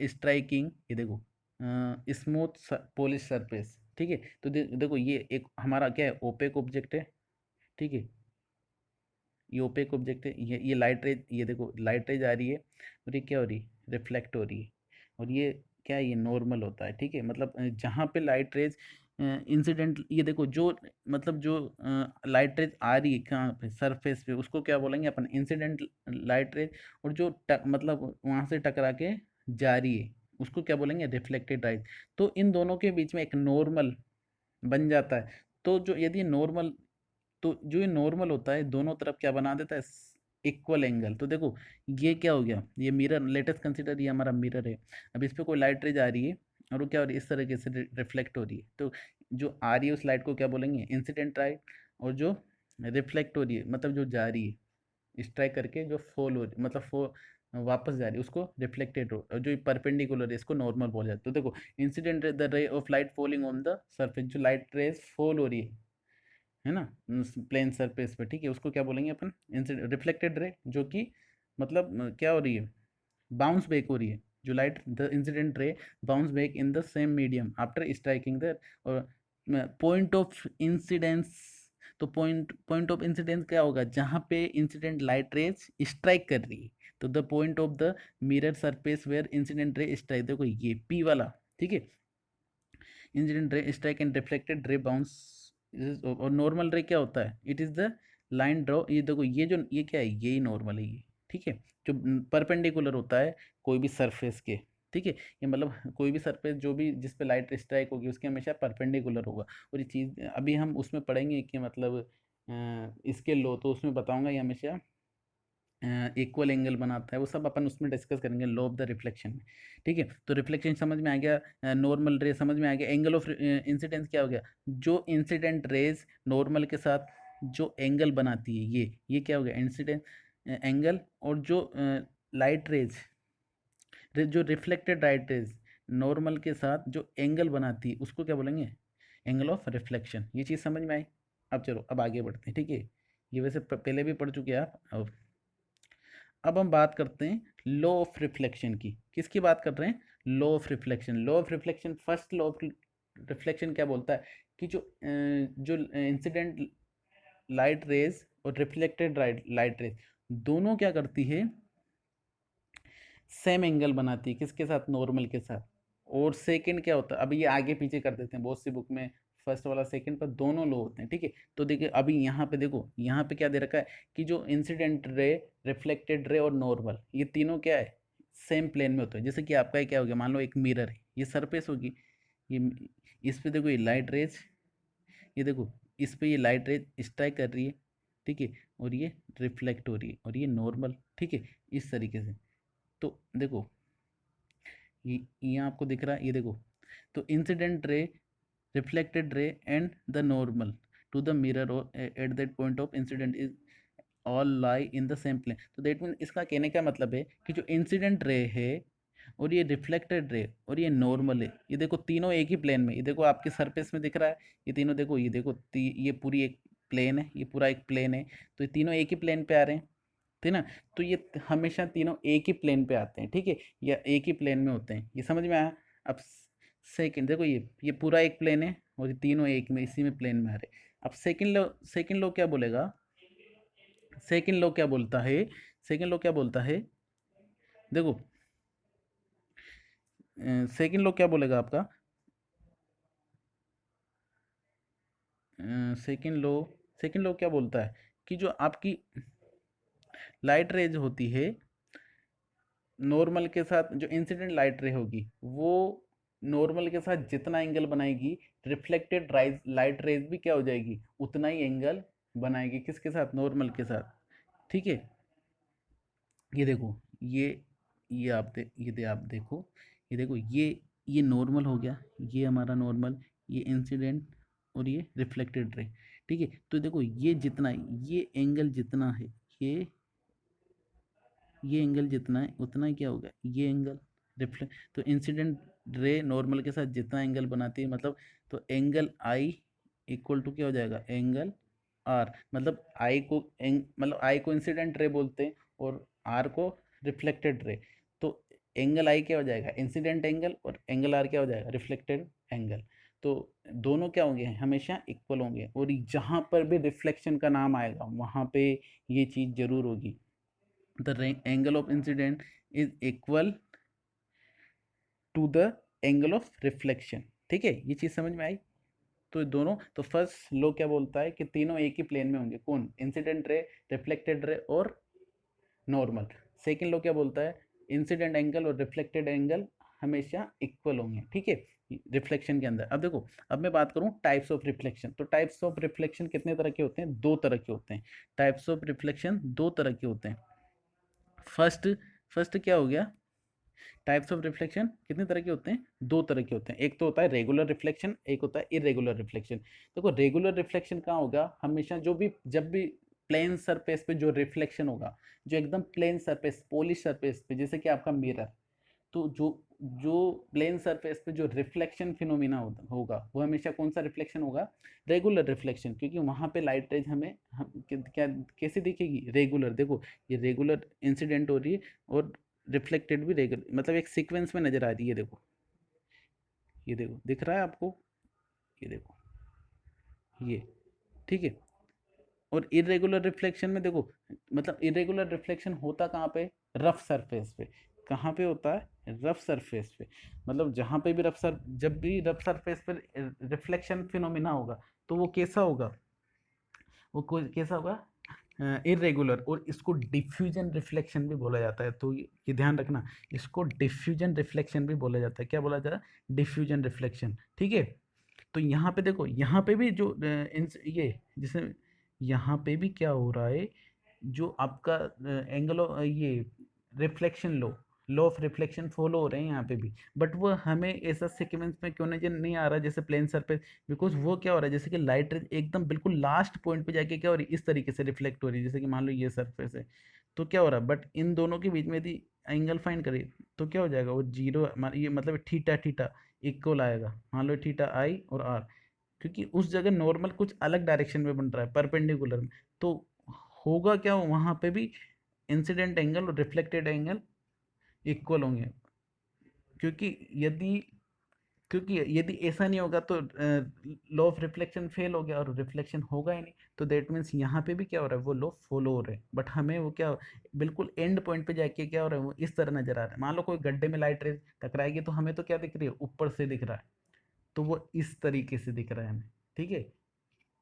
striking, ये देखो स्मूथ पॉलिश सरफेस, ठीक है। तो देखो ये एक हमारा क्या है, ओपेक ऑब्जेक्ट है, ठीक है, ये ओपेक ऑब्जेक्ट है, ये लाइट रेज, ये देखो लाइट रेज आ रही है और ये क्या हो रही है, रिफ्लेक्ट हो रही है, और ये क्या है, ये नॉर्मल होता है, ठीक है। मतलब जहाँ पे लाइट रेज इंसिडेंट, ये देखो जो मतलब जो लाइट रेज आ रही है कहाँ पे, सरफेस पे, उसको क्या बोलेंगे अपन, इंसिडेंट लाइट रेज। और जो मतलब वहाँ से टकरा के जा रही है उसको क्या बोलेंगे, रिफ्लेक्टेड लाइट। तो इन दोनों के बीच में एक नॉर्मल बन जाता है। तो जो यदि नॉर्मल, तो जो ये नॉर्मल होता है दोनों तरफ क्या बना देता है, इक्वल एंगल। तो देखो ये क्या हो गया, ये मिरर, लेटेस्ट कंसीडर ये हमारा मिरर है, अब इस पे कोई लाइट रेज आ रही है और वो क्या हो रही है, इस तरीके से रिफ्लेक्ट हो रही है। तो जो आ रही है उस लाइट को क्या बोलेंगे, इंसिडेंट लाइट, और जो रिफ्लेक्ट हो रही है मतलब जो जा रही है स्ट्राइक करके, जो फॉल हो रही मतलब वापस जा रही है, उसको रिफ्लेक्टेड हो, और जो परपेंडिकुलर है इसको नॉर्मल बोला जाता है। तो देखो incident the ray of light falling on the surface, जो लाइट रेज फॉल हो रही है ना प्लेन सरफेस पे, ठीक है, उसको क्या बोलेंगे अपन, रिफ्लेक्टेड रे, जो कि मतलब क्या हो रही है, बाउंस बैक हो रही है, जो light the incident ray bounce back in the same medium after striking the, और पॉइंट ऑफ इंसिडेंस। तो पॉइंट ऑफ इंसिडेंस क्या होगा, जहाँ पे इंसिडेंट लाइट रेज स्ट्राइक कर रही है, तो the point of the mirror surface where incident ray strike, देखो ये पी वाला, ठीक है, incident ray strike and reflected ray bounce. और नॉर्मल रे क्या होता है, it is the line draw, ये देखो ये जो ये क्या है, यही नॉर्मल है ये, ठीक है, जो परपेंडिकुलर होता है कोई भी सरफेस के, ठीक है। ये मतलब कोई भी सरफेस जो भी जिस पे लाइट स्ट्राइक होगी उसके हमेशा परपेंडिकुलर होगा। और ये चीज़ अभी हम उसमें पढ़ेंगे कि मतलब इसके लो, तो उसमें बताऊंगा ये हमेशा इक्वल एंगल बनाता है, वो सब अपन उसमें डिस्कस करेंगे लॉ ऑफ द रिफ्लेक्शन में, ठीक है। तो रिफ्लेक्शन समझ में आ गया, नॉर्मल रे समझ में आ गया, एंगल ऑफ इंसिडेंस क्या हो गया, जो इंसिडेंट रेज नॉर्मल के साथ जो एंगल बनाती है, ये क्या हो गया, इंसिडेंट एंगल। और जो लाइट रेज, जो रिफ्लेक्टेड लाइट रेज नॉर्मल के साथ जो एंगल बनाती है उसको क्या बोलेंगे, एंगल ऑफ रिफ्लेक्शन। ये चीज़ समझ में आई। अब चलो अब आगे बढ़ते हैं, ठीक है, ये वैसे पहले भी पढ़ चुके हैं आप। अब हम बात करते हैं लॉ ऑफ रिफ्लेक्शन की, किसकी बात कर रहे हैं, law of reflection. Law of reflection, first law of reflection क्या बोलता है कि जो इंसिडेंट लाइट रेज और रिफ्लेक्टेड लाइट रेज दोनों क्या करती है, सेम एंगल बनाती है, किसके साथ, नॉर्मल के साथ। और सेकंड क्या होता है, अभी ये आगे पीछे कर देते हैं बहुत सी बुक में, फर्स्ट वाला सेकंड पर दोनों लो होते हैं, ठीक है। तो देखिए अभी यहाँ पे देखो, यहाँ पे क्या दे रखा है कि जो इंसिडेंट रे, रिफ्लेक्टेड रे और नॉर्मल, ये तीनों क्या है, सेम प्लेन में होते हैं। जैसे कि आपका क्या हो गया, मान लो एक मिरर है, ये सरफेस होगी, ये इस पे देखो ये लाइट रेज, ये देखो इस पे ये लाइट रेज स्ट्राइक कर रही है, ठीक है, और ये रिफ्लेक्ट हो रही है, और ये नॉर्मल, ठीक है, इस तरीके से। तो देखो ये यहाँ आपको दिख रहा है, ये देखो, तो incident ray, reflected ray and the normal to the mirror और at that point of incident is all lie in the same plane. तो दैट मीन, इसका कहने का मतलब है कि जो इंसिडेंट रे है और ये रिफ्लेक्टेड रे और ये नॉर्मल है, ये देखो तीनों एक ही प्लेन में, ये देखो आपके सरफेस में दिख रहा है, ये तीनों देखो, ये देखो ये पूरी एक प्लेन है, ये पूरा एक प्लेन है, तो ये तीनों एक ही प्लेन पे आ रहे हैं, ठीक है ना। तो ये हमेशा तीनों एक ही प्लेन पे आते हैं, ठीक है, या एक ही प्लेन में होते हैं, ये समझ में आया। अब सेकंड देखो, ये पूरा एक प्लेन है और ये तीनों एक में इसी में प्लेन में आ रहे हैं। अब सेकंड लो क्या बोलेगा, सेकंड लो क्या बोलता है, सेकंड लो क्या बोलता है, देखो सेकंड लो क्या बोलेगा आपका, सेकंड लो, सेकंड लो क्या बोलता है कि जो आपकी लाइट रेज होती है, नॉर्मल के साथ जो इंसिडेंट लाइट रे होगी वो नॉर्मल के साथ जितना एंगल बनाएगी, रिफ्लेक्टेड लाइट रेज भी क्या हो जाएगी, उतना ही एंगल बनाएगी, किसके साथ, नॉर्मल के साथ, ठीक है। ये देखो, ये आप देखो, ये देखो ये नॉर्मल हो गया, ये हमारा नॉर्मल, ये इंसिडेंट और ये रिफ्लेक्टेड रे, ठीक है। तो देखो ये जितना, ये एंगल जितना है, ये एंगल जितना है उतना ही क्या होगा, ये एंगल रिफ्लेक्ट, तो इंसिडेंट रे नॉर्मल के साथ जितना एंगल बनाती है, मतलब तो एंगल आई इक्वल टू क्या हो जाएगा, एंगल आर, मतलब आई को इंसिडेंट रे बोलते हैं और आर को रिफ्लेक्टेड रे। तो एंगल आई क्या हो जाएगा, इंसिडेंट एंगल, और एंगल आर क्या हो जाएगा, रिफ्लेक्टेड एंगल। तो दोनों क्या होंगे, हमेशा इक्वल होंगे, और जहाँ पर भी रिफ्लेक्शन का नाम आएगा वहाँ पे ये चीज़ जरूर होगी, the angle of incident is equal to the angle of reflection, ठीक है, ये चीज समझ में आई। तो दोनों, तो फर्स्ट लॉ क्या बोलता है कि तीनों एक ही प्लेन में होंगे, कौन, इंसिडेंट रे, रिफ्लेक्टेड रे और नॉर्मल। सेकंड लॉ क्या बोलता है, इंसिडेंट एंगल और रिफ्लेक्टेड एंगल हमेशा इक्वल होंगे, ठीक है, रिफ्लेक्शन के अंदर। अब देखो, अब मैं बात करूं टाइप्स ऑफ रिफ्लेक्शन, तो टाइप्स ऑफ रिफ्लेक्शन कितने तरह के होते हैं, दो तरह के होते हैं। टाइप्स ऑफ रिफ्लेक्शन दो तरह के होते हैं। फर्स्ट फर्स्ट क्या हो गया, टाइप्स ऑफ रिफ्लेक्शन कितने तरह के होते हैं, दो तरह के होते हैं। एक तो होता है रेगुलर रिफ्लेक्शन, एक होता है इरेगुलर रिफ्लेक्शन। देखो रेगुलर रिफ्लेक्शन कहाँ होगा, हमेशा जब भी प्लेन सरफेस पे जो रिफ्लेक्शन होगा, जो एकदम प्लेन सरफेस, पॉलिश सरफेस पे, जैसे कि आपका मिरर, तो जो प्लेन सरफेस पे जो रिफ्लेक्शन फिनोमिना होगा वो हमेशा कौन सा रिफ्लेक्शन होगा, रेगुलर रिफ्लेक्शन, क्योंकि वहाँ पे लाइट रेज क्या कैसे दिखेगी, रेगुलर। देखो ये रेगुलर इंसिडेंट हो रही है और रिफ्लेक्टेड भी रेगुलर, मतलब एक सीक्वेंस में नजर आ रही है, देखो ये देखो दिख रहा है आपको, ये देखो ये, ठीक है। और इरेगुलर रिफ्लेक्शन में देखो, मतलब इरेगुलर रिफ्लेक्शन होता कहाँ पे, रफ सरफेस पे। कहाँ पे होता है, रफ सरफेस पे, मतलब जहाँ पे भी जब भी रफ सरफेस पे रिफ्लेक्शन फिनोमिना होगा तो वो कैसा होगा, वो कैसा होगा, इरेगुलर। और इसको डिफ्यूजन रिफ्लेक्शन भी बोला जाता है, तो ये ध्यान रखना, इसको डिफ्यूजन रिफ्लेक्शन भी बोला जाता है। क्या बोला जाता है, डिफ्यूजन रिफ्लेक्शन, ठीक है। तो यहाँ पे देखो, यहाँ पे भी जो ये जैसे यहाँ पे भी क्या हो रहा है, जो आपका एंगल ये reflection law of reflection follow हो रहे हैं यहाँ पे भी, बट वो हमें ऐसा सीक्वेंस में क्यों नजर नहीं आ रहा जैसे प्लेन सरफेस, बिकॉज वो क्या हो रहा है, जैसे कि लाइट एकदम बिल्कुल लास्ट पॉइंट पे जाके क्या हो रही है, इस तरीके से रिफ्लेक्ट हो रही है, जैसे कि मान लो ये सरफेस है, तो क्या हो रहा है, बट इन दोनों के बीच में यदि एंगल फाइंड करें तो क्या हो जाएगा, वो जीरो, ये मतलब थीटा थीटा इक्वल आएगा, मान लो थीटा आई और आर, क्योंकि उस जगह नॉर्मल कुछ अलग डायरेक्शन में बन रहा है, परपेंडिकुलर में। तो होगा क्या, वहां पे भी इंसिडेंट एंगल और रिफ्लेक्टेड एंगल इक्वल होंगे, क्योंकि यदि क्योंकि यदि ऐसा नहीं होगा तो लॉ ऑफ रिफ्लेक्शन फेल हो गया और रिफ्लेक्शन होगा ही नहीं, तो दैट मीन्स यहाँ पे भी क्या हो रहा है, वो लॉ फॉलो हो रहे हैं, बट हमें वो क्या बिल्कुल एंड पॉइंट पे जाके क्या हो रहा है, वो इस तरह नजर आ रहा है। मान लो कोई गड्ढे में लाइट रेज टकराएगी तो हमें तो क्या दिख रही है, ऊपर से दिख रहा है, तो वो इस तरीके से दिख रहा है हमें, ठीक है,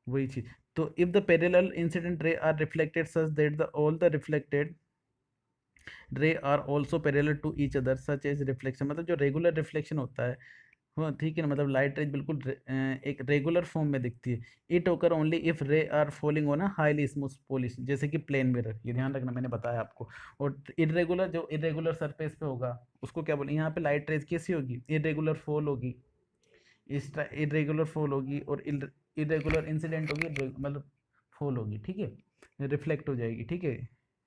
वही चीज। तो if the parallel incident ray are reflected such that the all the reflected ray are also parallel to each other such as reflection, मतलब जो रेगुलर रिफ्लेक्शन होता है, हाँ ठीक है ना, मतलब लाइट रेज बिल्कुल एक रेगुलर फॉर्म में दिखती है। It occur only if ray are falling on a highly smooth polish, जैसे कि प्लेन मिरर, ये ध्यान रखना, मैंने बताया आपको। और इरेगुलर, जो इरेगुलर सरफेस पे होगा उसको क्या बोले, यहाँ पे लाइट रेज कैसी होगी, इरेगुलर फॉल होगी, इस इरेगुलर फॉल होगी, और इरेगुलर इंसिडेंट होगी, मतलब फॉल होगी, ठीक है, रिफ्लेक्ट हो जाएगी, ठीक है,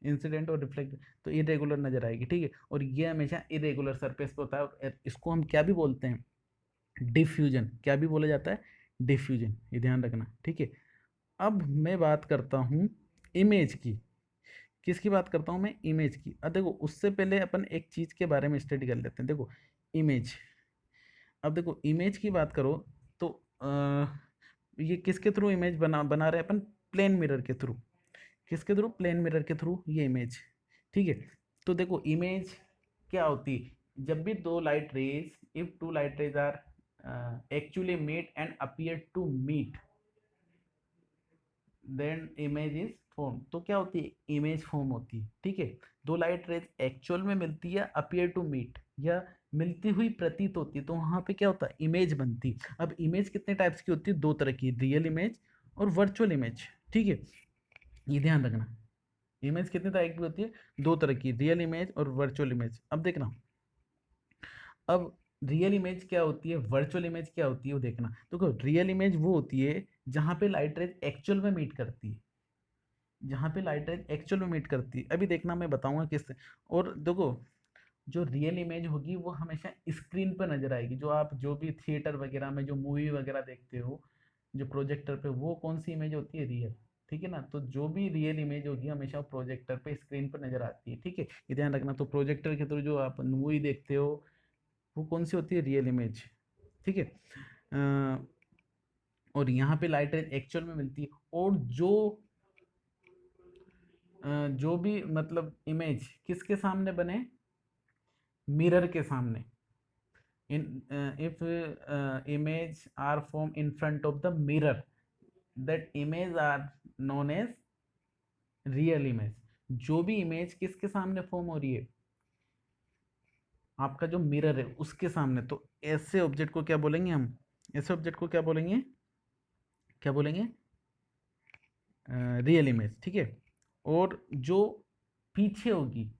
इंसिडेंट और रिफ्लेक्ट, तो इरेगुलर नजर आएगी, ठीक है। और ये हमेशा इरेगुलर सरफेस पे होता है, और इसको हम क्या भी बोलते हैं, डिफ्यूजन, क्या भी बोला जाता है, डिफ्यूजन, ये ध्यान रखना, ठीक है। अब मैं बात करता हूँ इमेज की, किसकी बात करता हूँ मैं, इमेज की। अब देखो उससे पहले अपन एक चीज़ के बारे में स्टडी कर लेते हैं, देखो इमेज। अब देखो इमेज की बात करो तो ये किसके थ्रू इमेज बना बना रहे हैं अपन, प्लेन मिरर के थ्रू, किसके थ्रू, प्लेन मिरर के थ्रू ये इमेज, ठीक है। तो देखो इमेज क्या होती है, जब भी दो light rays, if two light rays are actually meet and appear to meet, then image is form. तो क्या होती है, इमेज फॉर्म होती है, ठीक है। दो लाइट रेज एक्चुअल में मिलती है, अपीयर टू मीट, या मिलती हुई प्रतीत होती है, तो वहां पे क्या होता है, इमेज बनती है। अब इमेज कितने टाइप्स की होती है, दो तरह की, रियल इमेज और वर्चुअल इमेज, ठीक है, ये ध्यान रखना। इमेज कितने टाइप की होती है, दो तरह की, रियल इमेज और वर्चुअल इमेज। अब देखना, अब रियल इमेज क्या होती है, वर्चुअल इमेज क्या होती है, वो देखना। देखो रियल इमेज वो होती है जहां पे लाइट रेज एक्चुअल में मीट करती है, जहाँ पे लाइट रेज एक्चुअल में मीट करती है, अभी देखना मैं बताऊंगा किससे। और देखो जो रियल इमेज होगी वो हमेशा स्क्रीन पर नजर आएगी, जो आप जो भी थिएटर वगैरह में जो मूवी वगैरह देखते हो, जो प्रोजेक्टर पे, वो कौन सी इमेज होती है, रियल, ठीक है ना। तो जो भी रियल इमेज होगी हमेशा प्रोजेक्टर पे, स्क्रीन पर नजर आती है, ठीक है, ये ध्यान रखना। तो प्रोजेक्टर के थ्रू जो आप मूवी देखते हो वो कौन सी होती है, रियल इमेज, ठीक है। और यहाँ पे लाइट रेज एक्चुअल में मिलती है, और जो भी मतलब इमेज किसके सामने बने, मिरर के सामने, in if image are formed in front of the mirror, that image are known as real image। जो भी इमेज किसके सामने फॉर्म हो रही है, आपका जो मिरर है उसके सामने, तो ऐसे ऑब्जेक्ट को क्या बोलेंगे हम, ऐसे ऑब्जेक्ट को क्या बोलेंगे, क्या बोलेंगे, रियल इमेज, ठीक है। और जो पीछे होगी,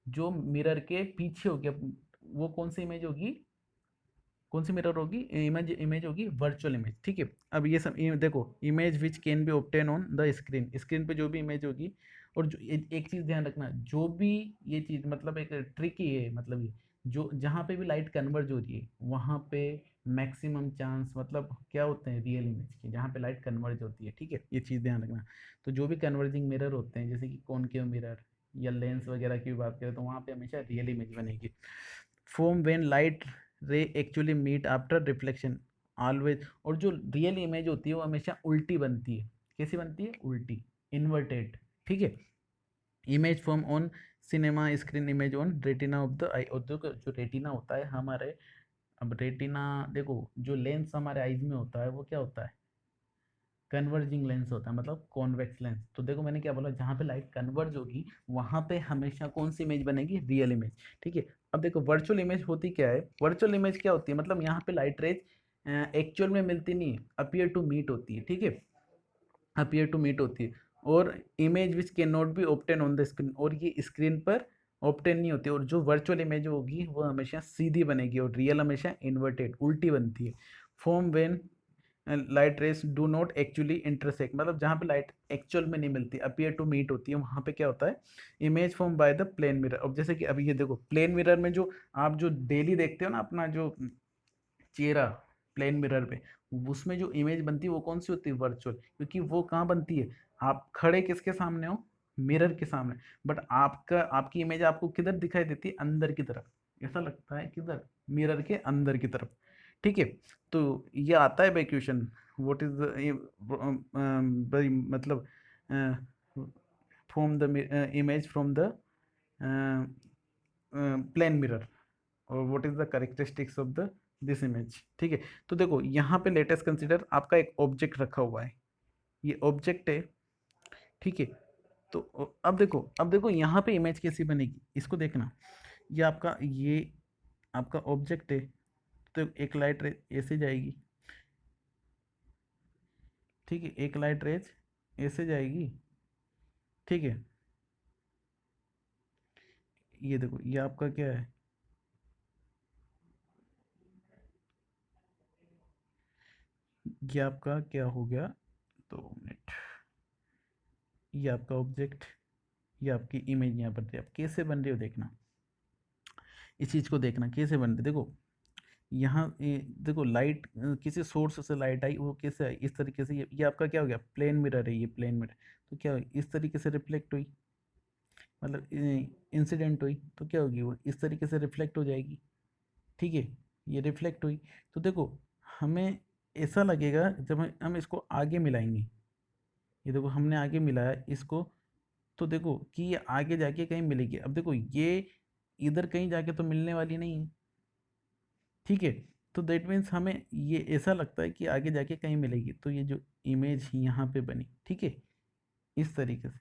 जो मिरर के पीछे होगी, वो कौन सी इमेज होगी, कौन सी मिरर होगी, इमेज, इमेज होगी वर्चुअल इमेज, ठीक है। अब ये सब देखो, image which can be obtain on the screen, screen पे जो भी इमेज होगी। और जो एक चीज ध्यान रखना, जो भी ये चीज मतलब एक ट्रिक ही है, मतलब ये जो जहाँ पे भी लाइट कन्वर्ज हो रही है वहाँ पे मैक्सिमम चांस मतलब क्या होते हैं, रियल इमेज के, जहाँ पे लाइट कन्वर्ज होती है, ठीक है, ये चीज़ ध्यान रखना। तो जो भी कन्वर्जिंग मिरर होते हैं, जैसे कि कॉनकेव मिरर या लेंस वगैरह की भी बात करें, तो वहाँ पे हमेशा रियल इमेज बनेगी। Form when light ray actually meet after reflection always. और जो रियल इमेज होती है वो हमेशा उल्टी बनती है, कैसी बनती है, उल्टी, इन्वर्टेड, ठीक है। Image form on cinema screen, image on retina of the eye. और जो रेटिना होता है हमारे, अब रेटिना देखो, जो लेंस हमारे आईज में होता है वो क्या होता है, कन्वर्जिंग लेंस होता है, मतलब कॉन्वेक्स लेंस। तो देखो मैंने क्या बोला, जहाँ पे लाइट कन्वर्ज होगी वहां पे हमेशा कौन सी इमेज बनेगी, रियल इमेज, ठीक है। अब देखो वर्चुअल इमेज होती क्या है, वर्चुअल इमेज क्या होती है, मतलब यहाँ पे लाइट रेज एक्चुअल में मिलती नहीं, अपीयर टू मीट होती है, ठीक है, अपीयर टू मीट होती है। और image which can not B obtain on the screen, और ये स्क्रीन पर ऑब्टेन नहीं होती। और जो वर्चुअल इमेज होगी वो हमेशा सीधी बनेगी, और रियल हमेशा इन्वर्टेड, उल्टी बनती है। Form when light rays do not actually intersect, मतलब जहाँ पे लाइट एक्चुअल में नहीं मिलती, अपीयर टू मीट होती है, वहाँ पे क्या होता है, image form by the plane mirror. अब जैसे कि अभी ये देखो, प्लेन मिरर में जो आप जो डेली देखते हो ना अपना जो चेहरा, प्लेन मिरर पे, उसमें जो इमेज बनती है वो कौन सी होती है, वर्चुअल, क्योंकि वो कहाँ बनती है, आप खड़े किसके सामने हो, मिरर के सामने, बट आपका आपकी इमेज आपको किधर दिखाई देती है, अंदर की तरफ, ऐसा लगता है किधर, मिरर के अंदर की तरफ, ठीक है। तो ये आता है भाई क्वेश्चन, व्हाट इज भाई मतलब from the image from the plane mirror, और what is the characteristics of the this image, ठीक है। तो देखो यहाँ पे लेटेस्ट कंसिडर आपका एक ऑब्जेक्ट रखा हुआ है, ये ऑब्जेक्ट है, ठीक है। तो अब देखो यहाँ पे इमेज कैसी बनेगी, इसको देखना, ये आपका ऑब्जेक्ट है, तो एक लाइट रे ऐसे जाएगी, ठीक है, एक लाइट रेज ऐसे जाएगी, ठीक है। ये देखो ये आपका क्या है, ये आपका क्या हो गया, 2 मिनट, ये आपका ऑब्जेक्ट, ये आपकी इमेज यहाँ पर थी, आप कैसे बन रही हो देखना, इस चीज़ को देखना कैसे बन रही, देखो यहाँ देखो लाइट, किसी सोर्स से लाइट आई, वो कैसे आई, इस तरीके से, ये आपका क्या हो गया, प्लेन मिरर है, ये प्लेन मिरर, तो क्या हुई, इस तरीके से रिफ्लेक्ट हुई, मतलब इंसिडेंट हुई, तो क्या होगी, वो इस तरीके से रिफ्लेक्ट हो जाएगी, ठीक है। ये रिफ्लेक्ट हुई, तो देखो हमें ऐसा लगेगा जब हम इसको आगे मिलाएंगे, ये देखो हमने आगे मिलाया इसको, तो देखो कि ये आगे जाके कहीं मिलेगी, अब देखो ये इधर कहीं जाके तो मिलने वाली नहीं है, ठीक है। तो दैट मीन्स हमें ये ऐसा लगता है कि आगे जाके कहीं मिलेगी, तो ये जो इमेज यहाँ पे बनी, ठीक है, इस तरीके से,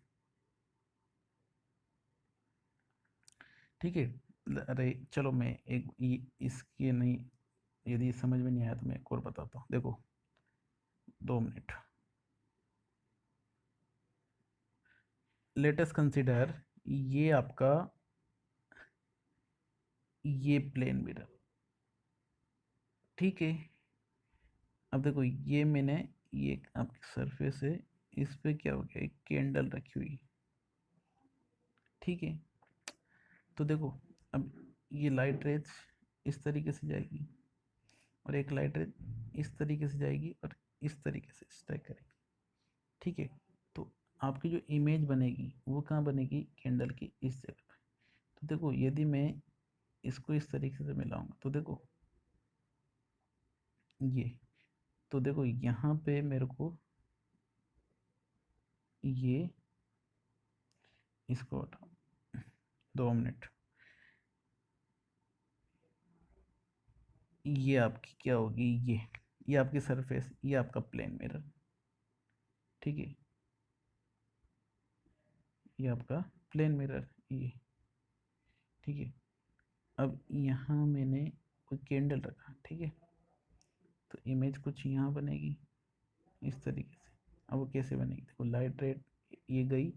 ठीक है। अरे चलो मैं एक इसके नहीं, यदि समझ में नहीं आया तो मैं एक और बताता हूँ, देखो 2 मिनट, लेटेस्ट कंसिडर ये आपका, ये प्लेन मिरर, ठीक है। अब देखो ये मैंने, ये आपकी सरफेस है, इस पे क्या हो गया, एक कैंडल रखी हुई, ठीक है। तो देखो अब ये लाइट रेज इस तरीके से जाएगी, और एक लाइट रेज इस तरीके से जाएगी, और इस तरीके से स्ट्राइक करेगी, ठीक है। तो आपकी जो इमेज बनेगी वो कहाँ बनेगी, कैंडल की इस जगह पे। तो देखो यदि मैं इसको इस तरीके से मिलाऊंगा, तो देखो ये, तो देखो यहाँ पे मेरे को ये, इसको हटाओ, 2 मिनट, ये आपकी क्या होगी, ये आपकी सरफेस, ये आपका प्लेन मिरर, ठीक है, ये आपका प्लेन मिरर, ये, ठीक है। अब यहाँ मैंने कोई कैंडल रखा, ठीक है, तो इमेज कुछ यहाँ बनेगी इस तरीके से। अब वो कैसे बनेगी, देखो लाइट रेड ये गई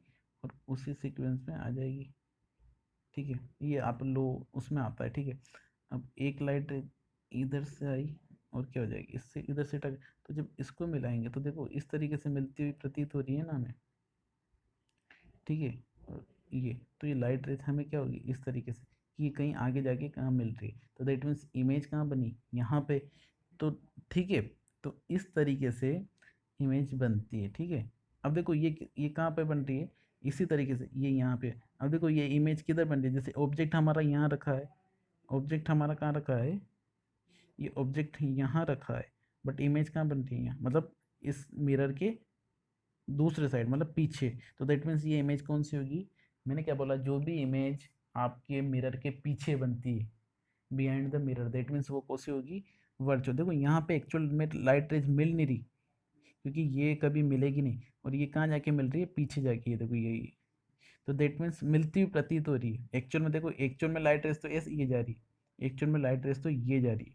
और उसी सीक्वेंस में आ जाएगी, ठीक है, ये आप लो उसमें आता है, ठीक है। अब एक लाइट इधर से आई और क्या हो जाएगी, इससे इधर से टक, तो जब इसको मिलाएंगे तो देखो इस तरीके से मिलती हुई प्रतीत हो रही है ना हमें, ठीक है। और ये, तो ये लाइट रेस हमें क्या होगी इस तरीके से, कि ये कहीं आगे जाके कहाँ मिल रही है, तो दैट मीन्स इमेज कहाँ बनी, यहाँ पे, तो ठीक है। तो इस तरीके से इमेज बनती है, ठीक है। अब देखो ये कहाँ पे बन रही है, इसी तरीके से ये यहाँ पे, अब देखो ये इमेज किधर बन रही है, जैसे ऑब्जेक्ट हमारा यहाँ रखा है, ऑब्जेक्ट हमारा कहाँ रखा है, ये ऑब्जेक्ट यहाँ रखा है, बट इमेज कहाँ बन रही है यहाँ, मतलब इस मिरर के दूसरे साइड, मतलब पीछे। तो दैट मीन्स ये इमेज कौन सी होगी, मैंने क्या बोला, जो भी इमेज आपके मिरर के पीछे बनती है, behind the mirror, that means वो कौन सी होगी, वर्चुअल। देखो यहाँ पे एक्चुअल में लाइट रेज मिल नहीं रही, क्योंकि ये कभी मिलेगी नहीं, और ये कहाँ जाके मिल रही है, पीछे जाके, ये देखो ये, तो दैट मीन्स मिलती हुई प्रतीत हो रही है एक्चुअल में, देखो एक्चुअल में लाइट रेज तो ऐसे ये जा रही है, एक्चुअल में लाइट रेज तो ये जा रही है,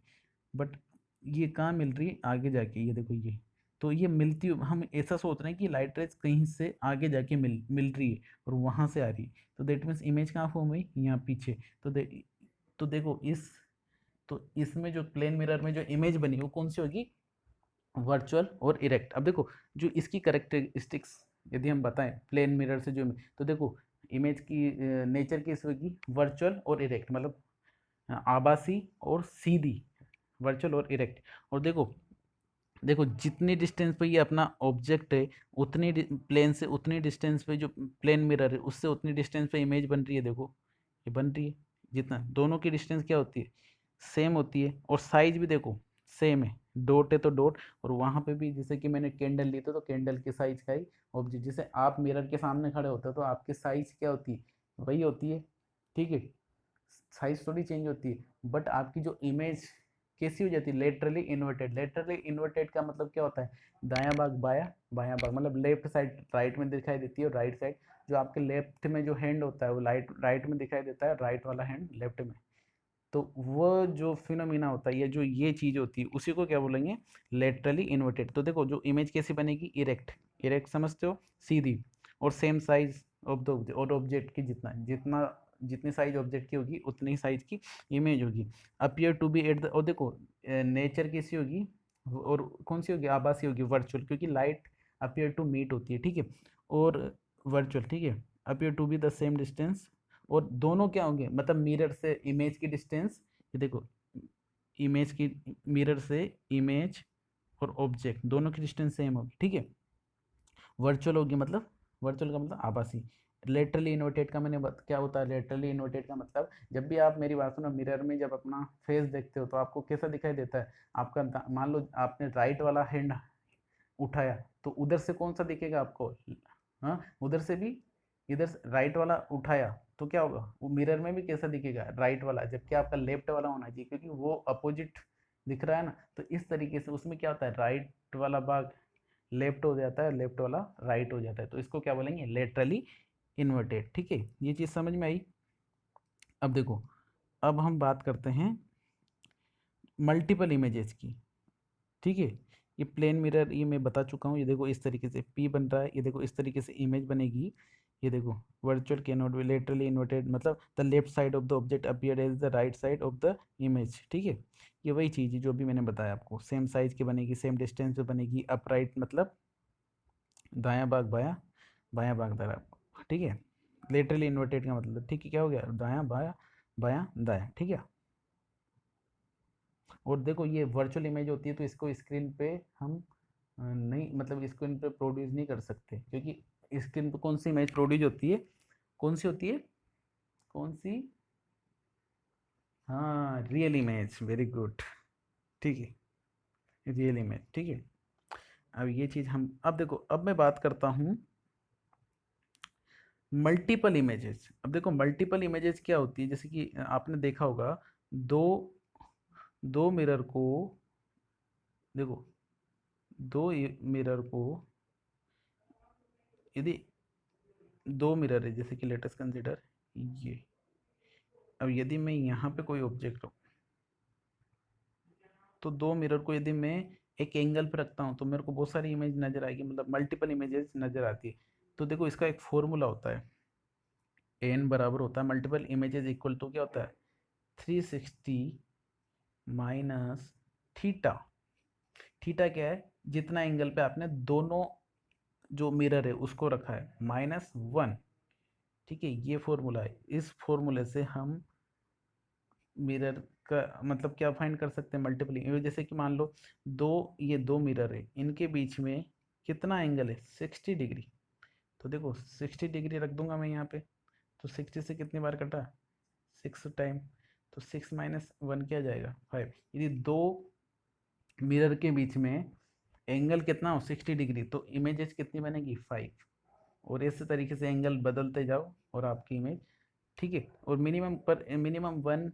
बट ये कहाँ मिल रही है, आगे जाके, ये देखो ये, तो ये मिलती हम ऐसा सोच रहे हैं कि लाइट रेज कहीं से आगे जाके मिल मिल रही है और वहां से आ रही है, तो दैट मीन्स इमेज कहाँ फॉर्म हुई, यहाँ पीछे। तो देखो तो इसमें जो प्लेन मिरर में जो इमेज बनी वो कौन सी होगी, वर्चुअल और इरेक्ट। अब देखो जो इसकी करेक्टरिस्टिक्स यदि हम बताएं प्लेन मिरर से जो, तो देखो इमेज की नेचर कैसी होगी, वर्चुअल और इरेक्ट, मतलब आभासी और सीधी, वर्चुअल और इरेक्ट। और देखो देखो जितनी डिस्टेंस पे ये अपना ऑब्जेक्ट है, उतनी प्लेन से उतनी डिस्टेंस पे जो प्लेन मिरर है उससे उतनी डिस्टेंस पे इमेज बन रही है, देखो ये बन रही है, जितना दोनों की डिस्टेंस क्या होती है, सेम होती है, और साइज भी देखो सेम है, डॉट है तो डॉट, और वहां पे भी जैसे कि मैंने कैंडल ली थी तो कैंडल के साइज का ही ऑब्जेक्ट, जैसे आप मिरर के सामने खड़े होते हो तो आपकी साइज क्या होती है, वही होती है, ठीक है, साइज थोड़ी चेंज होती है, बट आपकी जो इमेज कैसी हो जाती है, लेटरली इन्वर्टेड। लेटरली इन्वर्टेड का मतलब क्या होता है, दायां भाग बाया, बायां भाग मतलब लेफ्ट साइड राइट में दिखाई देती है, और राइट साइड जो आपके लेफ्ट में जो हैंड होता है वो राइट में दिखाई देता है, राइट वाला हैंड लेफ्ट में। तो वो जो फिनोमिना होता है, या जो ये चीज होती है, उसी को क्या बोलेंगे, लेटरली इन्वर्टेड। तो देखो जो इमेज कैसी बनेगी, इरेक्ट, इरेक्ट समझते हो, सीधी, और same size of the object, और ऑब्जेक्ट की जितना जितना जितनी साइज ऑब्जेक्ट की होगी उतनी साइज की इमेज होगी। Appear to be at the, और देखो नेचर कैसी होगी, और कौन सी होगी, आभासी होगी, वर्चुअल, क्योंकि लाइट अपीयर टू मीट होती है, ठीक है, और वर्चुअल, ठीक है, appear to be the same distance, और दोनों क्या होंगे, मतलब मिरर से इमेज की डिस्टेंस, ये देखो इमेज की, मिरर से इमेज और ऑब्जेक्ट दोनों की डिस्टेंस सेम होगी, ठीक है। वर्चुअल होगी, मतलब वर्चुअल का मतलब आभासी। लेटरली इन्वर्टेड का मैंने क्या होता है, लेटरली इन्वर्टेड का मतलब, जब भी आप मेरी बात सुनो, मिरर में जब अपना फेस देखते हो तो आपको कैसा दिखाई देता है, आपका मान लो आपने राइट वाला हैंड उठाया तो उधर से कौन सा दिखेगा आपको, हाँ उधर से भी, इधर राइट वाला उठाया तो क्या होगा, वो मिरर में भी कैसा दिखेगा, राइट वाला, जबकि आपका लेफ्ट वाला होना चाहिए, क्योंकि वो अपोजिट दिख रहा है ना। तो इस तरीके से उसमें क्या होता है, राइट वाला भाग लेफ्ट हो जाता है, लेफ्ट वाला राइट हो जाता है, तो इसको क्या बोलेंगे, लेटरली इन्वर्टेड, ठीक है। ये चीज़ समझ में आई। अब देखो, अब हम बात करते हैं मल्टीपल इमेजेस की, ठीक है। ये प्लेन मिरर ये मैं बता चुका हूँ, ये देखो इस तरीके से पी बन रहा है, ये देखो इस तरीके से इमेज बनेगी, ये देखो virtual can not be laterally inverted, मतलब the left side of the object appear as the right side of the image, ठीक है। ये वही चीज़ है जो भी मैंने बताया आपको, सेम साइज की बनेगी, सेम डिस्टेंस पे बनेगी, अपराइट मतलब दायां भाग बायां, बायां भाग दायां, ठीक है। लेटरली इन्वर्टेड का मतलब, ठीक है, क्या हो गया, दायां बायां, बायां दायां, ठीक है। और देखो ये वर्चुअल इमेज होती है तो इसको स्क्रीन पे हम नहीं, मतलब स्क्रीन पे प्रोड्यूस नहीं कर सकते, क्योंकि स्क्रीन पे कौन सी इमेज प्रोड्यूस होती है, कौन सी होती है, कौन सी, हाँ रियल इमेज, वेरी गुड, ठीक है, रियल इमेज, ठीक है। अब ये चीज़ हम, अब देखो अब मैं बात करता हूँ मल्टीपल इमेजेस। अब देखो मल्टीपल इमेजेस क्या होती है, जैसे कि आपने देखा होगा, दो दो मिरर को, देखो दो मिरर को, यदि दो मिरर है, जैसे कि लेटेस्ट कंसिडर ये, अब यदि मैं यहाँ पे कोई ऑब्जेक्ट हो, तो दो मिरर को यदि मैं एक एंगल पे रखता हूँ तो मेरे को बहुत सारी इमेज नजर आएगी, मतलब मल्टीपल इमेजेस नजर आती है। तो देखो इसका एक फॉर्मूला होता है, एन बराबर होता है मल्टीपल इमेजेस इक्वल टू क्या होता है, 360 माइनस थीटा। थीटा क्या है, जितना एंगल पे आपने दोनों जो मिरर है उसको रखा है, -1, ठीक है। ये फॉर्मूला है, इस फॉर्मूले से हम मिरर का मतलब क्या फाइंड कर सकते हैं, मल्टीपल, जैसे कि मान लो दो, ये दो मिरर है, इनके बीच में कितना एंगल है, 60 डिग्री। तो देखो 60 डिग्री रख दूंगा मैं यहाँ पे, तो 60 से कितनी बार कटा, 6 टाइम, तो 6 - 1 क्या जाएगा, 5। यदि दो मिरर के बीच में एंगल कितना हो, 60 डिग्री, तो इमेजेस कितनी बनेगी, 5। और इस तरीके से एंगल बदलते जाओ और आपकी इमेज, ठीक है। और मिनिमम पर मिनिमम वन,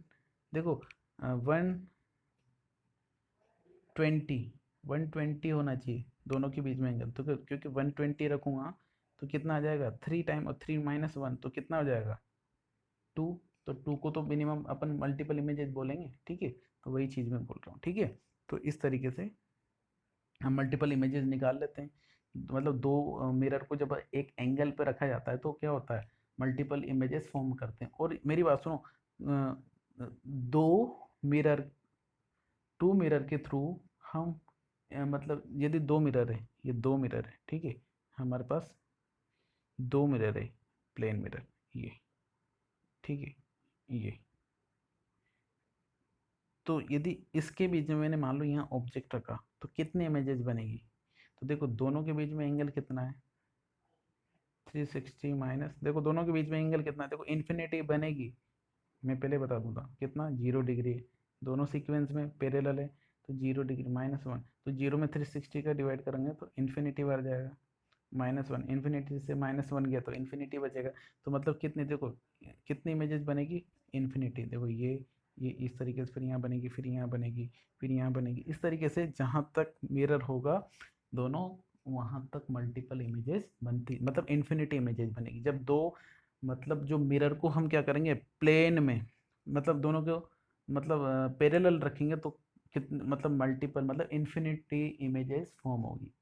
देखो 120, 120 होना चाहिए दोनों के बीच में एंगल, तो क्योंकि 120 रखूँगा तो कितना आ जाएगा, 3 टाइम, और 3 - 1 तो कितना हो जाएगा, 2। तो 2 को तो मिनिमम अपन मल्टीपल इमेजेस बोलेंगे, ठीक है। तो वही चीज़ मैं बोल रहा हूँ, ठीक है। तो इस तरीके से हम मल्टीपल इमेजेस निकाल लेते हैं, तो मतलब दो मिरर को जब एक एंगल पे रखा जाता है तो क्या होता है, मल्टीपल इमेजेस फॉर्म करते हैं। और मेरी बात सुनो, दो मिरर, टू मिरर के थ्रू हम मतलब यदि दो मिरर है, ये दो मिरर है, ठीक है, हमारे पास दो मिरर है, प्लेन मिरर, ये, ठीक है, ये, तो यदि इसके बीच में मैंने मान लो यहाँ ऑब्जेक्ट रखा तो कितने इमेजेस बनेगी, तो देखो दोनों के बीच में एंगल कितना है, 360 माइनस, देखो दोनों के बीच में एंगल कितना है, देखो इन्फिनिटी बनेगी, मैं पहले बता दूंगा कितना 0 डिग्री है, दोनों सीक्वेंस में पैरेलल है, तो 0 डिग्री -1, तो 0 में 360 का डिवाइड करेंगे तो इन्फिनिटी बार जाएगा, -1, इन्फिनिटी से -1 गया तो इन्फिनिटी बचेगा। तो मतलब कितनी, देखो कितनी इमेजेस बनेगी, इन्फिनिटी। देखो ये इस तरीके से, फिर यहाँ बनेगी, फिर यहाँ बनेगी, फिर यहाँ बनेगी, इस तरीके से जहाँ तक मिरर होगा दोनों, वहाँ तक मल्टीपल इमेजेस बनती, मतलब इन्फिनिटी इमेजेस बनेगी। जब दो, मतलब जो मिरर को हम क्या करेंगे प्लेन में, मतलब दोनों को मतलब पैरेलल रखेंगे तो कितने, मतलब मल्टीपल, मतलब इन्फिनिटी इमेजेस फॉर्म होगी।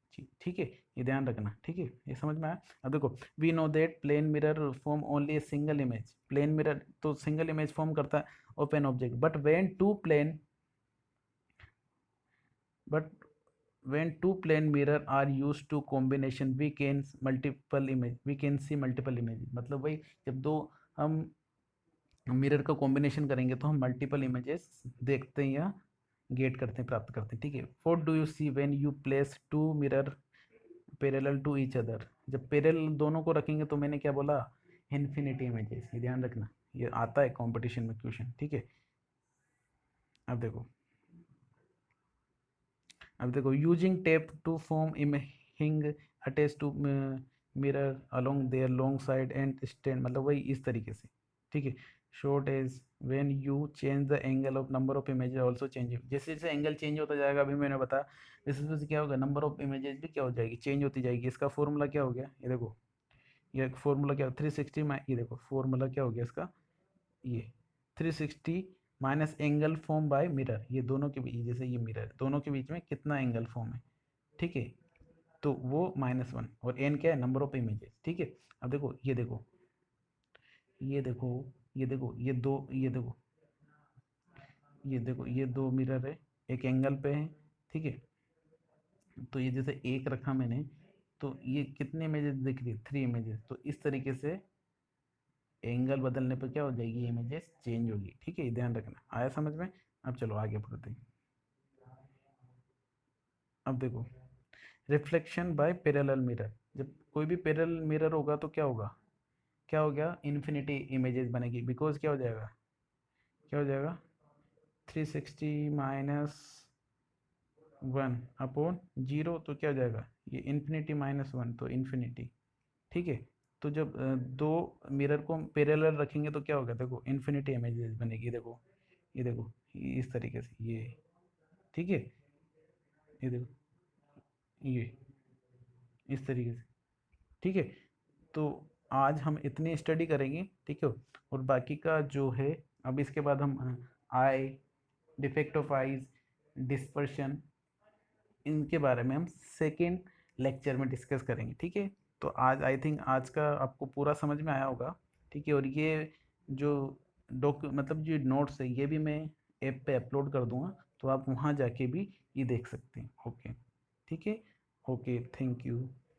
ठीक है, ये ध्यान रखना, ठीक है, ये समझ में आया। अब देखो, we know that plane mirror form only a single image, plane mirror तो सिंगल इमेज फॉर्म करता है open object, but when two plane mirror are used to combination we can multiple image, we can see multiple image, मतलब वही, जब दो हम mirror का combination करेंगे तो हम मल्टीपल इमेजेस देखते हैं या गेट करते हैं, प्राप्त करते हैं। ठीक है, what do you see when you place two mirror parallel to each other, जब पैरेलल दोनों को रखेंगे तो मैंने क्या बोला, इन्फिनिटी इमेजेस, ये ध्यान रखना, ये आता है कंपटीशन में क्वेश्चन। ठीक है, अब देखो, using tape to form hinge attach to mirror along their long side and stand, मतलब वही इस तरीके से। ठीक है, short as when you change the angle of number of images also change, जैसे जैसे एंगल चेंज होता जाएगा, अभी मैंने बताया, जैसे जैसे क्या होगा, नंबर ऑफ इमेजेस भी क्या हो जाएगी, चेंज होती जाएगी। इसका फॉर्मूला क्या हो गया, ये देखो, ये फॉर्मूला क्या, 360 ये देखो फॉर्मूला क्या हो गया इसका, ये 360 minus angle form by mirror, ये दोनों के बीच, जैसे ये मिरर दोनों के बीच में कितना एंगल फॉर्म है, ठीक है, तो वो -1, और एन क्या है, नंबर ऑफ इमेजेस। ठीक है, अब देखो, ये देखो, ये देखो, ये देखो, ये देखो, ये दो मिरर है, एक एंगल पे है। ठीक है, तो ये जैसे एक रखा मैंने, तो ये कितने इमेजेस दिख रही है, 3 इमेजेस, तो इस तरीके से एंगल बदलने पर क्या हो जाएगी, इमेजेस चेंज होगी। ठीक है, ये ध्यान रखना, आया समझ में। अब चलो आगे बढ़ते हैं। अब देखो, रिफ्लेक्शन बाय पैरेलल मिरर, जब कोई भी पैरेलल मिरर होगा तो क्या होगा, क्या हो गया, इन्फिनिटी इमेजेस बनेगी, बिकॉज क्या हो जाएगा, क्या हो जाएगा, 360 -1/0, तो क्या हो जाएगा, ये इन्फिनिटी -1, तो इन्फिनिटी। ठीक है, तो जब दो मिरर को पैरेलल रखेंगे तो क्या होगा, देखो इन्फिनिटी इमेजेस बनेगी। देखो, ये देखो, इस तरीके से ये, ठीक है, ये देखो, ये इस तरीके से। ठीक है, तो आज हम इतनी स्टडी करेंगे, ठीक है, और बाकी का जो है, अब इसके बाद हम आई, डिफेक्ट ऑफ आईज, डिस्पर्शन, इनके बारे में हम सेकेंड लेक्चर में डिस्कस करेंगे। ठीक है, तो आज आई थिंक आज का आपको पूरा समझ में आया होगा। ठीक है, और ये जो मतलब जो नोट्स है ये भी मैं ऐप पे अपलोड कर दूंगा, तो आप वहाँ जाके भी ये देख सकते हैं। ओके, ठीक है, ओके, थैंक यू।